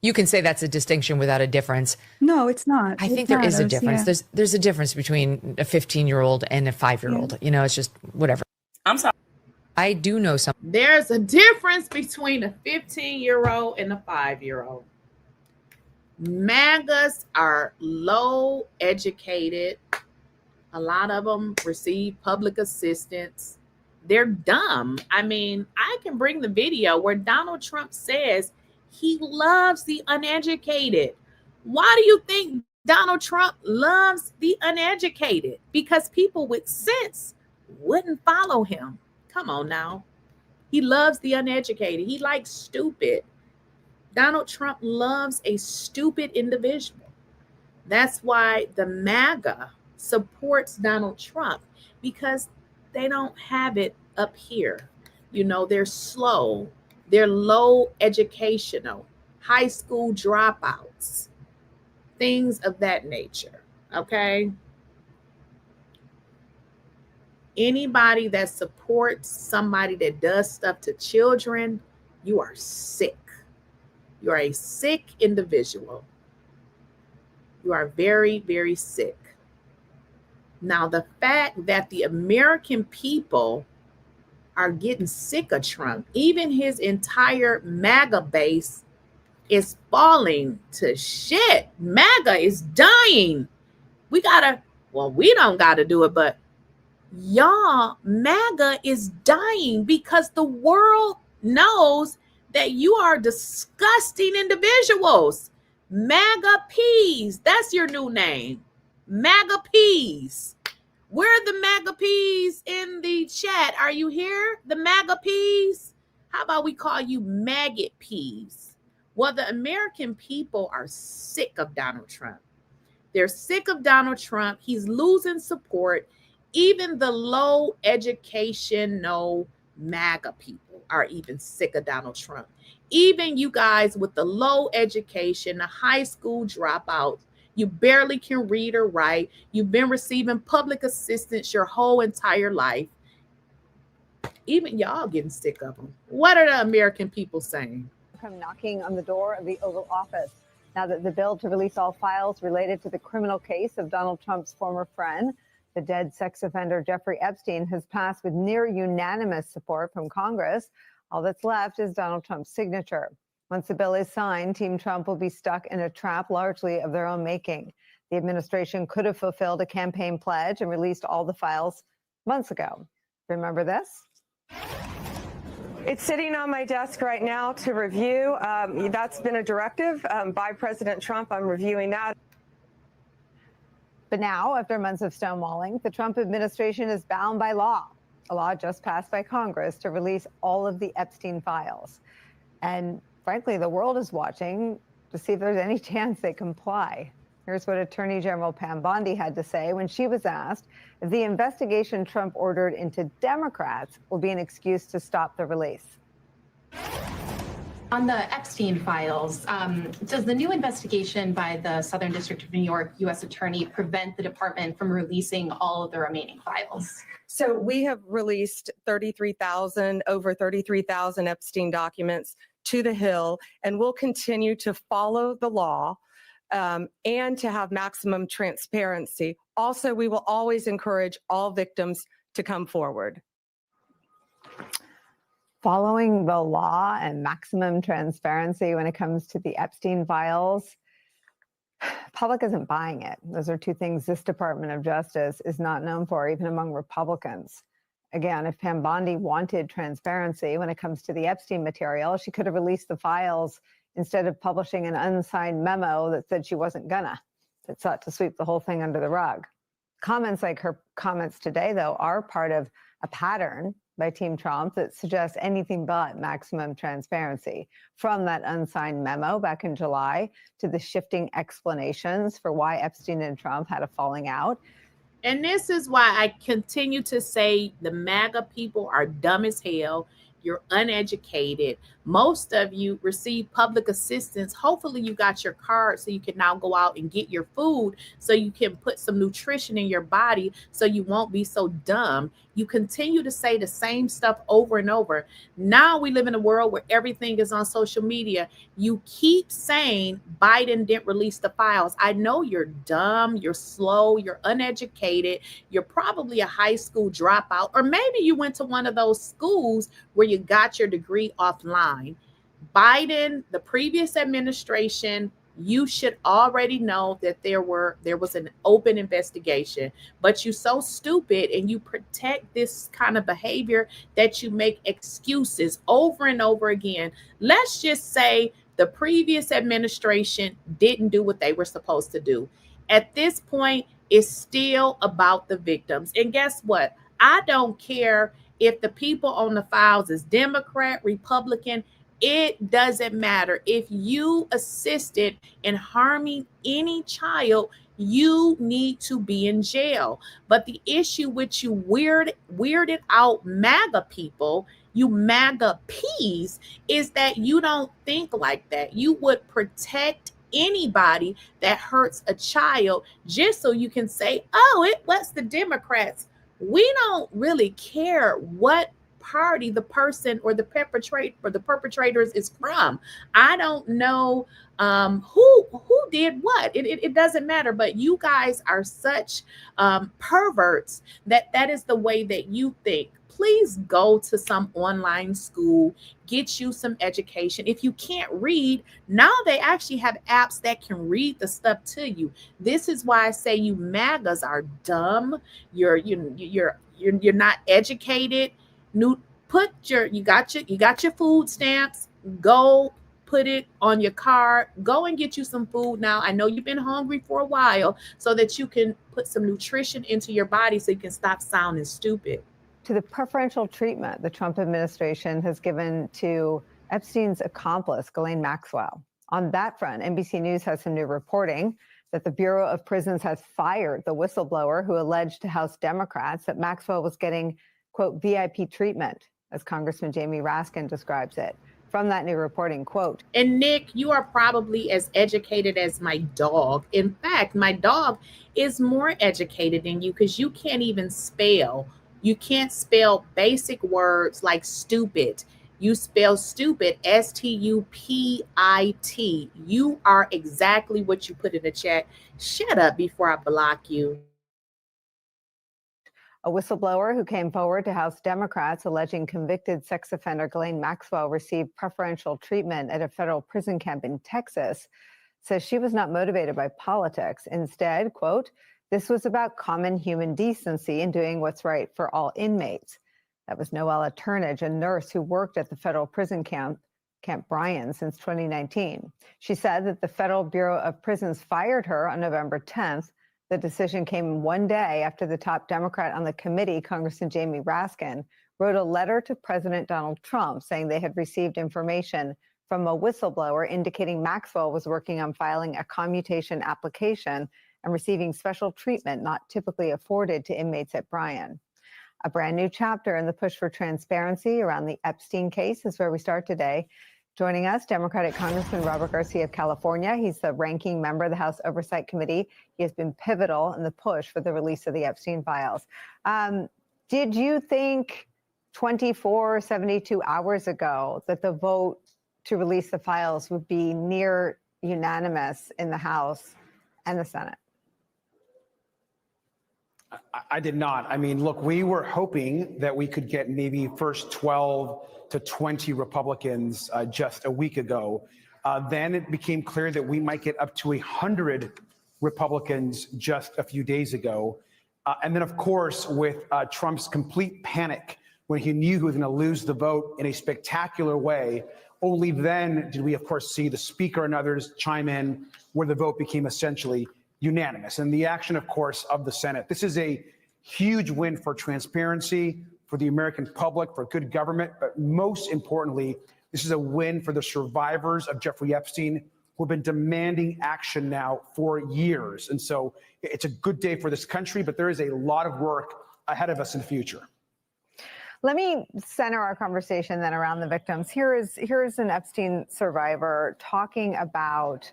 you can say that's a distinction without a difference. No, it's not. I think there is a difference. Yeah. There's a difference between a 15-year-old and a 5-year-old. Yeah. You know, it's just whatever. I'm sorry. I do know something. There's a difference between a 15-year-old and a 5-year-old. MAGAs are low educated. A lot of them receive public assistance. They're dumb. I mean, I can bring the video where Donald Trump says he loves the uneducated. Why do you think Donald Trump loves the uneducated? Because people with sense wouldn't follow him. Come on now. He loves the uneducated. He likes stupid. Donald Trump loves a stupid individual. That's why the MAGA supports Donald Trump, because they don't have it up here. You know, they're slow. They're low educational, high school dropouts, things of that nature. Okay. Anybody that supports somebody that does stuff to children, you are sick. You are a sick individual. You are very, very sick. Now, the fact that the American people are getting sick of Trump, even his entire MAGA base is falling to shit. MAGA is dying. We don't gotta do it, but y'all, MAGA is dying because the world knows that you are disgusting individuals. MAGA Peas, that's your new name. MAGA Peas. Where are the MAGA Peas in the chat? Are you here? The MAGA Peas? How about we call you Maggot Peas? Well, the American people are sick of Donald Trump. They're sick of Donald Trump. He's losing support. Even the low education, no MAGA people are even sick of Donald Trump. Even you guys with the low education, the high school dropouts, you barely can read or write. You've been receiving public assistance your whole entire life. Even y'all getting sick of them. What are the American people saying? Come knocking on the door of the Oval Office now that the bill to release all files related to the criminal case of Donald Trump's former friend, the dead sex offender Jeffrey Epstein, has passed with near unanimous support from Congress. All that's left is Donald Trump's signature. Once the bill is signed, Team Trump will be stuck in a trap largely of their own making. The administration could have fulfilled a campaign pledge and released all the files months ago. Remember this? It's sitting on my desk right now to review. That's been a directive by President Trump. I'm reviewing that. But now, after months of stonewalling, the Trump administration is bound by law, a law just passed by Congress to release all of the Epstein files. And frankly, the world is watching to see if there's any chance they comply. Here's what Attorney General Pam Bondi had to say when she was asked if the investigation Trump ordered into Democrats will be an excuse to stop the release. On the Epstein files, does the new investigation by the Southern District of New York U.S. Attorney prevent the department from releasing all of the remaining files? So we have released over 33,000 Epstein documents to the Hill, and we'll continue to follow the law and to have maximum transparency. Also, we will always encourage all victims to come forward. Following the law and maximum transparency when it comes to the Epstein files, public isn't buying it. Those are two things this Department of Justice is not known for, even among Republicans. Again, if Pam Bondi wanted transparency when it comes to the Epstein material, she could have released the files instead of publishing an unsigned memo that said she wasn't gonna, that sought to sweep the whole thing under the rug. Comments like her comments today, though, are part of a pattern by Team Trump that suggests anything but maximum transparency, from that unsigned memo back in July to the shifting explanations for why Epstein and Trump had a falling out. And this is why I continue to say the MAGA people are dumb as hell. You're uneducated. Most of you receive public assistance. Hopefully you got your card so you can now go out and get your food so you can put some nutrition in your body so you won't be so dumb. You continue to say the same stuff over and over. Now we live in a world where everything is on social media. You keep saying Biden didn't release the files. I know you're dumb, you're slow, you're uneducated. You're probably a high school dropout, or maybe you went to one of those schools where you got your degree offline. Biden, the previous administration, you should already know that there was an open investigation, but you're so stupid and you protect this kind of behavior that you make excuses over and over again. Let's just say The previous administration didn't do what they were supposed to do. At this point, it's still about the victims. And guess what? I don't care if the people on the files is Democrat, Republican, it doesn't matter. If you assisted in harming any child, you need to be in jail. But the issue with you weirded out MAGA people, you MAGA P's, is that you don't think like that. You would protect anybody that hurts a child just so you can say, oh, it was the Democrats. We don't really care what party the person or the perpetrators is from. I don't know who did what. It doesn't matter. But you guys are such perverts that is the way that you think. Please go to some online school, get you some education. If you can't read, now they actually have apps that can read the stuff to you. This is why I say you MAGAs are dumb. You're not educated. You got your food stamps. Go put it on your card. Go and get you some food now. I know you've been hungry for a while, so that you can put some nutrition into your body so you can stop sounding stupid. To the preferential treatment the Trump administration has given to Epstein's accomplice, Ghislaine Maxwell. On that front, NBC News has some new reporting that the Bureau of Prisons has fired the whistleblower who alleged to House Democrats that Maxwell was getting, quote, VIP treatment, as Congressman Jamie Raskin describes it. From that new reporting, quote. And Nick, you are probably as educated as my dog. In fact, my dog is more educated than you because you can't even spell. You can't spell basic words like stupid. You spell stupid, S-T-U-P-I-T. You are exactly what you put in the chat. Shut up before I block you. A whistleblower who came forward to House Democrats alleging convicted sex offender Ghislaine Maxwell received preferential treatment at a federal prison camp in Texas says she was not motivated by politics. Instead, quote, this was about common human decency and doing what's right for all inmates. That was Noella Turnage, a nurse who worked at the federal prison camp Bryan since 2019. She said that the Federal Bureau of Prisons fired her on November 10th. The decision came one day after the top Democrat on the committee, Congressman Jamie Raskin, wrote a letter to President Donald Trump saying they had received information from a whistleblower indicating Maxwell was working on filing a commutation application and receiving special treatment not typically afforded to inmates at Bryan. A brand new chapter in the push for transparency around the Epstein case is where we start today. Joining us, Democratic Congressman Robert Garcia of California. He's the ranking member of the House Oversight Committee. He has been pivotal in the push for the release of the Epstein files. Did you think 24, 72 hours ago that the vote to release the files would be near unanimous in the House and the Senate? I did not. I mean, look, we were hoping that we could get maybe first 12 to 20 Republicans just a week ago. Then it became clear that we might get up to 100 Republicans just a few days ago. And then, of course, with Trump's complete panic when he knew he was going to lose the vote in a spectacular way, only then did we, of course, see the Speaker and others chime in where the vote became essentially unanimous. And the action, of course, of the Senate. This is a huge win for transparency, for the American public, for good government. But most importantly, this is a win for the survivors of Jeffrey Epstein, who have been demanding action now for years. And so it's a good day for this country, but there is a lot of work ahead of us in the future. Let me center our conversation then around the victims. Here is an Epstein survivor talking about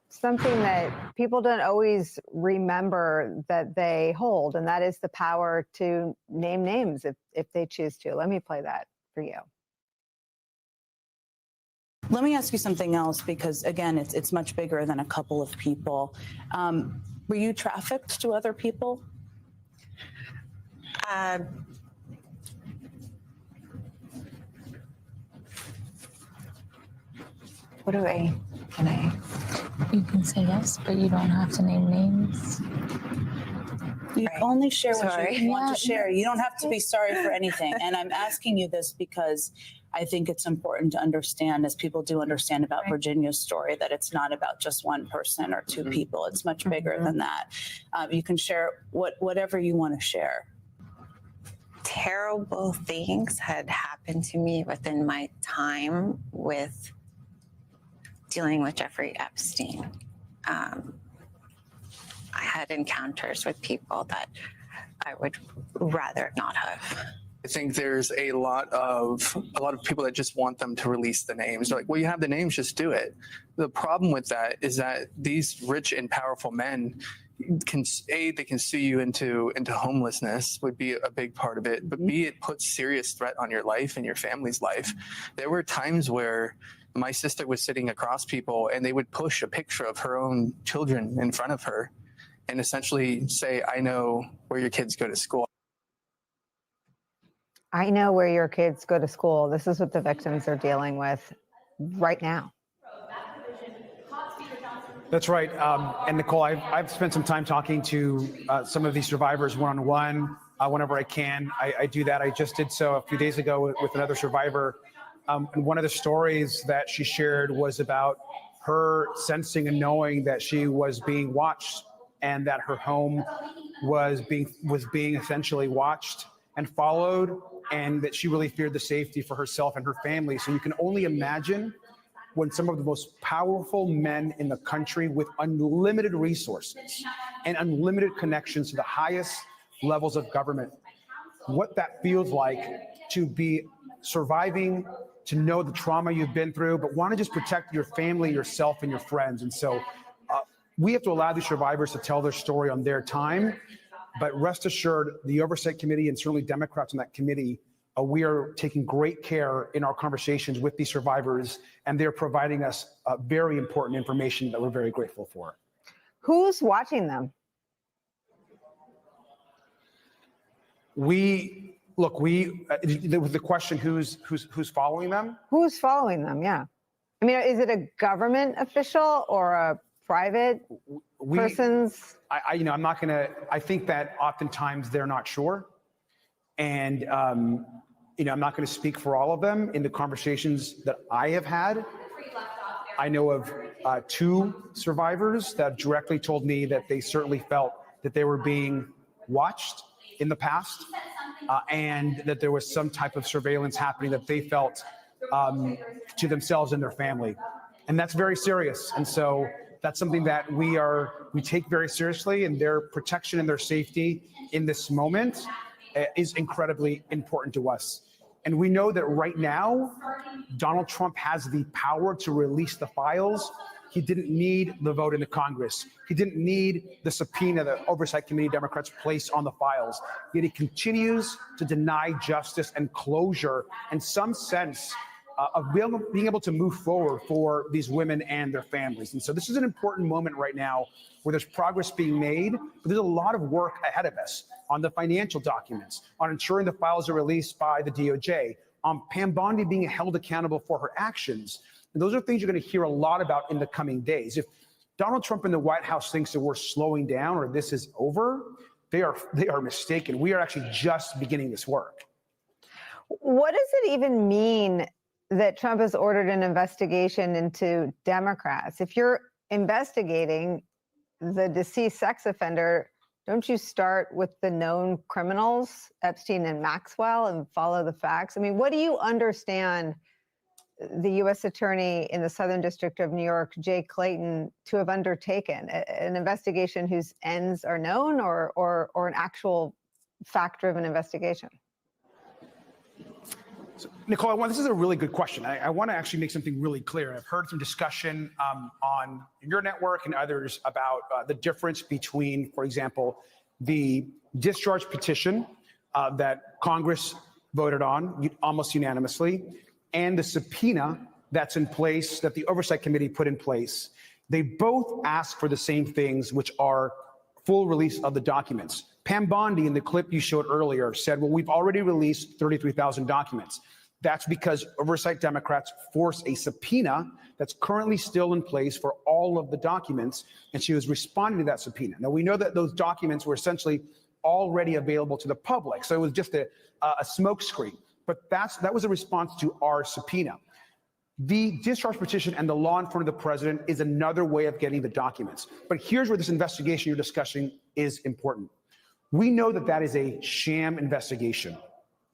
something that people don't always remember that they hold, and that is the power to name names if they choose to. Let me play that for you. Let me ask you something else, because again, it's much bigger than a couple of people. Were you trafficked to other people? You can say yes, but you don't have to name names. You only share what Sorry. you want to share. You don't have to be sorry for anything. And I'm asking you this because I think it's important to understand, as people do understand about Virginia's story, that it's not about just one person or two people. It's much bigger than that. You can share whatever you want to share. Terrible things had happened to me within my time with dealing with Jeffrey Epstein. I had encounters with people that I would rather not have. I think there's a lot of people that just want them to release the names. They're like, well, you have the names, just do it. The problem with that is that these rich and powerful men they can sue you into homelessness, would be a big part of it, but B, it puts serious threat on your life and your family's life. There were times where my sister was sitting across people and they would push a picture of her own children in front of her and essentially say, I know where your kids go to school. I know where your kids go to school. This is what the victims are dealing with right now. That's right. And Nicole, I've spent some time talking to some of these survivors one-on-one whenever I can. I do that. I just did so a few days ago with another survivor. And one of the stories that she shared was about her sensing and knowing that she was being watched and that her home was being essentially watched and followed, and that she really feared the safety for herself and her family. So you can only imagine when some of the most powerful men in the country with unlimited resources and unlimited connections to the highest levels of government, what that feels like to be surviving, to know the trauma you've been through, but want to just protect your family, yourself, and your friends. And so we have to allow these survivors to tell their story on their time. But rest assured, the Oversight Committee and certainly Democrats on that committee, we are taking great care in our conversations with these survivors, and they're providing us very important information that we're very grateful for. Who's watching them? The question, who's following them? Who's following them? Yeah. I mean, is it a government official or a private person's? I'm not going to, I think that oftentimes they're not sure. And, I'm not going to speak for all of them. In the conversations that I have had, I know of two survivors that directly told me that they certainly felt that they were being watched in the past, and that there was some type of surveillance happening that they felt to themselves and their family. And that's very serious. And so that's something that we take very seriously, and their protection and their safety in this moment is incredibly important to us. And we know that right now, Donald Trump has the power to release the files. He didn't need the vote in the Congress. He didn't need the subpoena the Oversight Committee Democrats placed on the files. Yet he continues to deny justice and closure and some sense of being able to move forward for these women and their families. And so this is an important moment right now where there's progress being made, but there's a lot of work ahead of us on the financial documents, on ensuring the files are released by the DOJ, on Pam Bondi being held accountable for her actions. And those are things you're going to hear a lot about in the coming days. If Donald Trump and the White House thinks that we're slowing down or this is over, they are mistaken. We are actually just beginning this work. What does it even mean that Trump has ordered an investigation into Democrats? If you're investigating the deceased sex offender, don't you start with the known criminals, Epstein and Maxwell, and follow the facts? I mean, what do you understand the U.S. Attorney in the Southern District of New York, Jay Clayton, to have undertaken? An investigation whose ends are known, or an actual fact-driven investigation? So, Nicole, this is a really good question. I want to actually make something really clear. I've heard some discussion on your network and others about the difference between, for example, the discharge petition that Congress voted on almost unanimously, and the subpoena that's in place, that the Oversight Committee put in place. They both ask for the same things, which are full release of the documents. Pam Bondi, in the clip you showed earlier, said, well, we've already released 33,000 documents. That's because Oversight Democrats forced a subpoena that's currently still in place for all of the documents, and she was responding to that subpoena. Now, we know that those documents were essentially already available to the public. So it was just a smokescreen. But that was a response to our subpoena. The discharge petition and the law in front of the president is another way of getting the documents. But here's where this investigation you're discussing is important. We know that that is a sham investigation.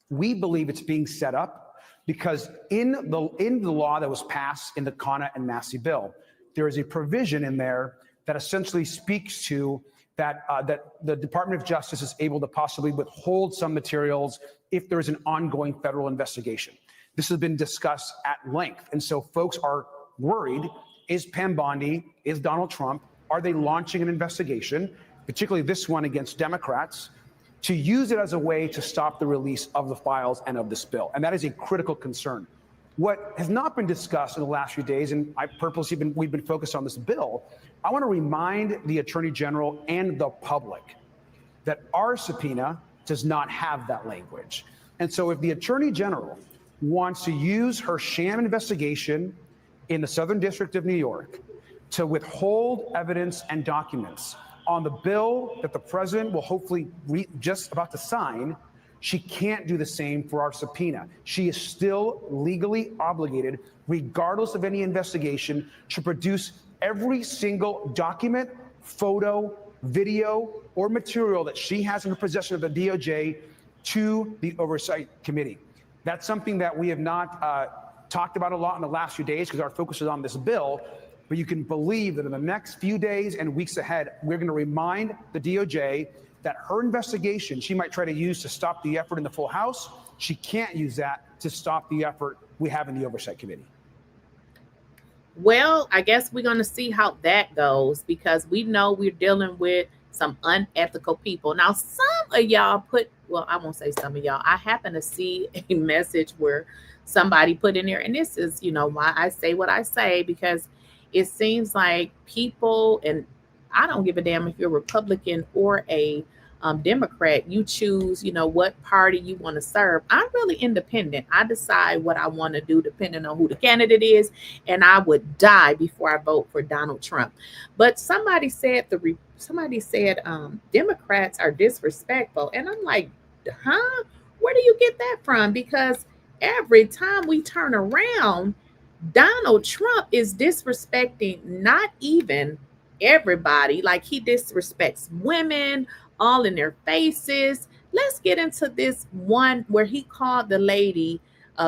We believe it's being set up because in the law that was passed in the 𝐸𝐻𝐻 and Massey bill, there is a provision in there that essentially speaks to that the Department of Justice is able to possibly withhold some materials if there is an ongoing federal investigation. This has been discussed at length. And so folks are worried, is Pam Bondi, is Donald Trump, are they launching an investigation, particularly this one against Democrats, to use it as a way to stop the release of the files and of this bill? And that is a critical concern. What has not been discussed in the last few days, and we've been focused on this bill, I want to remind the Attorney General and the public that our subpoena does not have that language. And so if the Attorney General wants to use her sham investigation in the Southern District of New York to withhold evidence and documents on the bill that the president will hopefully just about to sign, she can't do the same for our subpoena. She is still legally obligated, regardless of any investigation, to produce every single document, photo, video, or material that she has in her possession of the DOJ to the Oversight Committee. That's something that we have not talked about a lot in the last few days because our focus is on this bill. But you can believe that in the next few days and weeks ahead, we're going to remind the DOJ that her investigation she might try to use to stop the effort in the full House. She can't use that to stop the effort we have in the Oversight Committee. Well, I guess we're going to see how that goes because we know we're dealing with some unethical people. Now, some of y'all well, I won't say some of y'all. I happen to see a message where somebody put in there, and this is, why I say what I say, because it seems like people, and I don't give a damn if you're Republican or a Democrat, you choose, what party you want to serve. I'm really independent. I decide what I want to do depending on who the candidate is, and I would die before I vote for Donald Trump. But somebody said Democrats are disrespectful, and I'm like, huh? Where do you get that from? Because every time we turn around, Donald Trump is disrespecting not even everybody. Like, he disrespects women all in their faces. Let's get into this one where he called the lady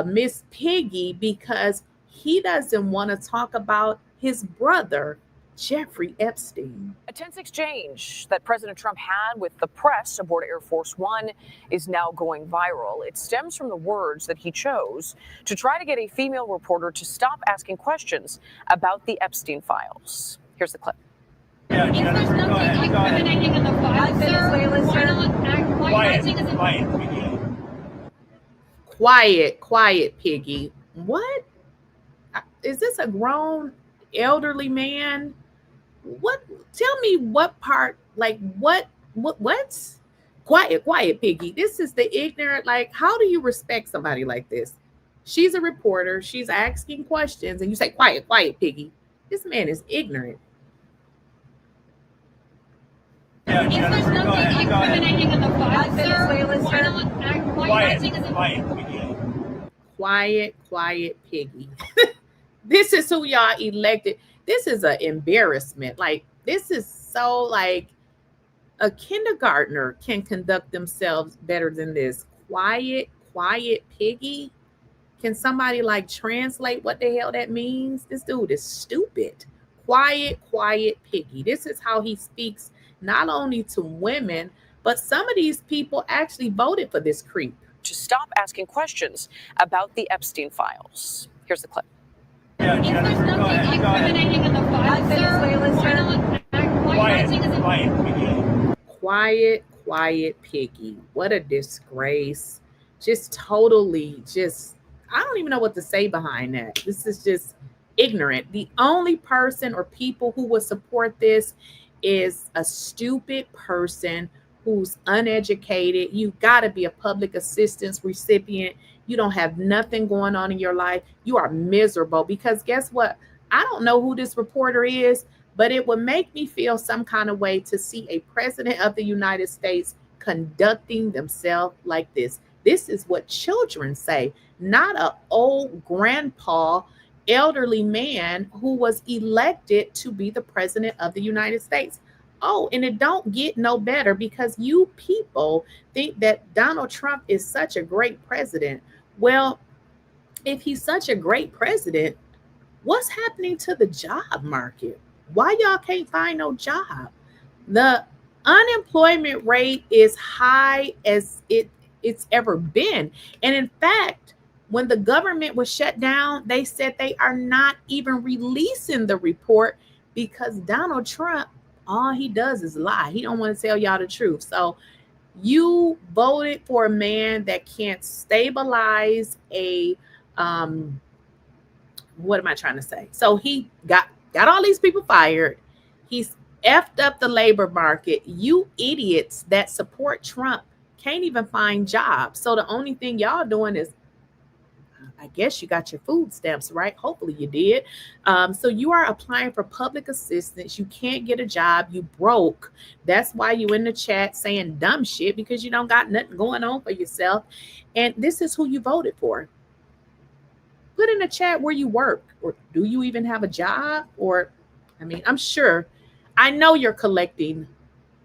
Miss Piggy because he doesn't want to talk about his brother, Jeffrey Epstein. A tense exchange that President Trump had with the press aboard Air Force One is now going viral. It stems from the words that he chose to try to get a female reporter to stop asking questions about the Epstein files. Here's the clip. Yeah, Jennifer, go ahead. Go ahead. In the files, Quiet, Piggy. What? Is this a grown elderly man? What? Tell me what part, like what? Quiet, Piggy. This is the ignorant, like, how do you respect somebody like this? She's a reporter. She's asking questions and you say, quiet, Piggy. This man is ignorant. Yeah, Jennifer, go ahead. Go ahead. Quiet, Piggy. This is who y'all elected. This is an embarrassment. Like, this is so, like, a kindergartner can conduct themselves better than this. Quiet, Piggy. Can somebody, like, translate what the hell that means? This dude is stupid. Quiet, Piggy. This is how he speaks not only to women, but some of these people actually voted for this creep. To stop asking questions about the Epstein files. Here's the clip. Yeah, Jennifer, go ahead. Go ahead. Quiet, Piggy. What a disgrace. Just totally, I don't even know what to say behind that. This is just ignorant. The only person or people who would support this is a stupid person who's uneducated. You got to be a public assistance recipient. You don't have nothing going on in your life. You are miserable because guess what? I don't know who this reporter is, but it would make me feel some kind of way to see a president of the United States conducting themselves like this. This is what children say, not an old grandpa, elderly man who was elected to be the president of the United States. Oh, and it don't get no better, because you people think that Donald Trump is such a great president. Well, if he's such a great president, what's happening to the job market? Why y'all can't find no job? The unemployment rate is high as it's ever been. And in fact, when the government was shut down, they said they are not even releasing the report because Donald Trump, all he does is lie. He don't want to tell y'all the truth. So you voted for a man that can't stabilize a what am I trying to say? So he got all these people fired. He's effed up the labor market. You idiots that support Trump can't even find jobs. So the only thing y'all doing is, I guess you got your food stamps, right? Hopefully you did. So you are applying for public assistance. You can't get a job. You broke. That's why you in the chat saying dumb shit, because you don't got nothing going on for yourself. And this is who you voted for. Put in the chat where you work, or do you even have a job? Or, I mean, I'm sure, I know you're collecting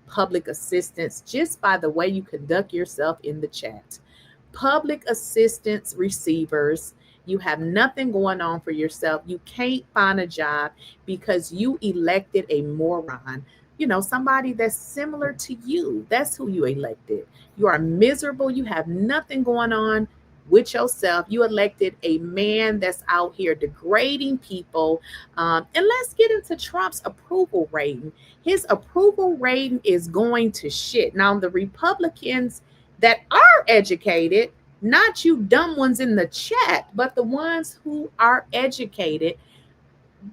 public assistance just by the way you conduct yourself in the chat. Public assistance receivers, you have nothing going on for yourself. You can't find a job because you elected a moron. You know, somebody that's similar to you. That's who you elected. You are miserable. You have nothing going on with yourself. You elected a man that's out here degrading people. And let's get into Trump's approval rating. His approval rating is going to shit. Now, the Republicans that are educated, not you dumb ones in the chat, but the ones who are educated,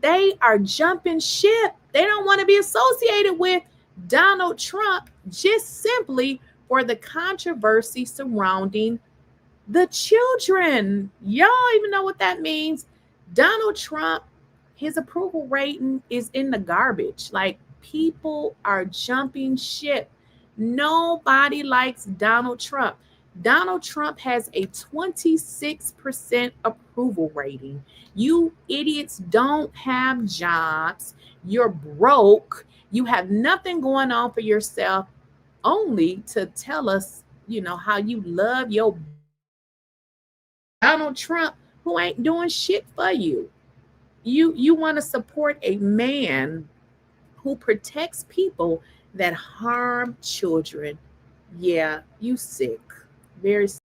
they are jumping ship. They don't want to be associated with Donald Trump just simply for the controversy surrounding the children. Y'all even know what that means. Donald Trump, his approval rating is in the garbage. Like, people are jumping ship. Nobody likes Donald Trump. Donald Trump has a 26% approval rating. You idiots don't have jobs. You're broke. You have nothing going on for yourself, only to tell us, you know, how you love your Donald Trump, who ain't doing shit for you. You want to support a man who protects people that harm children. Yeah, you sick. Very sick.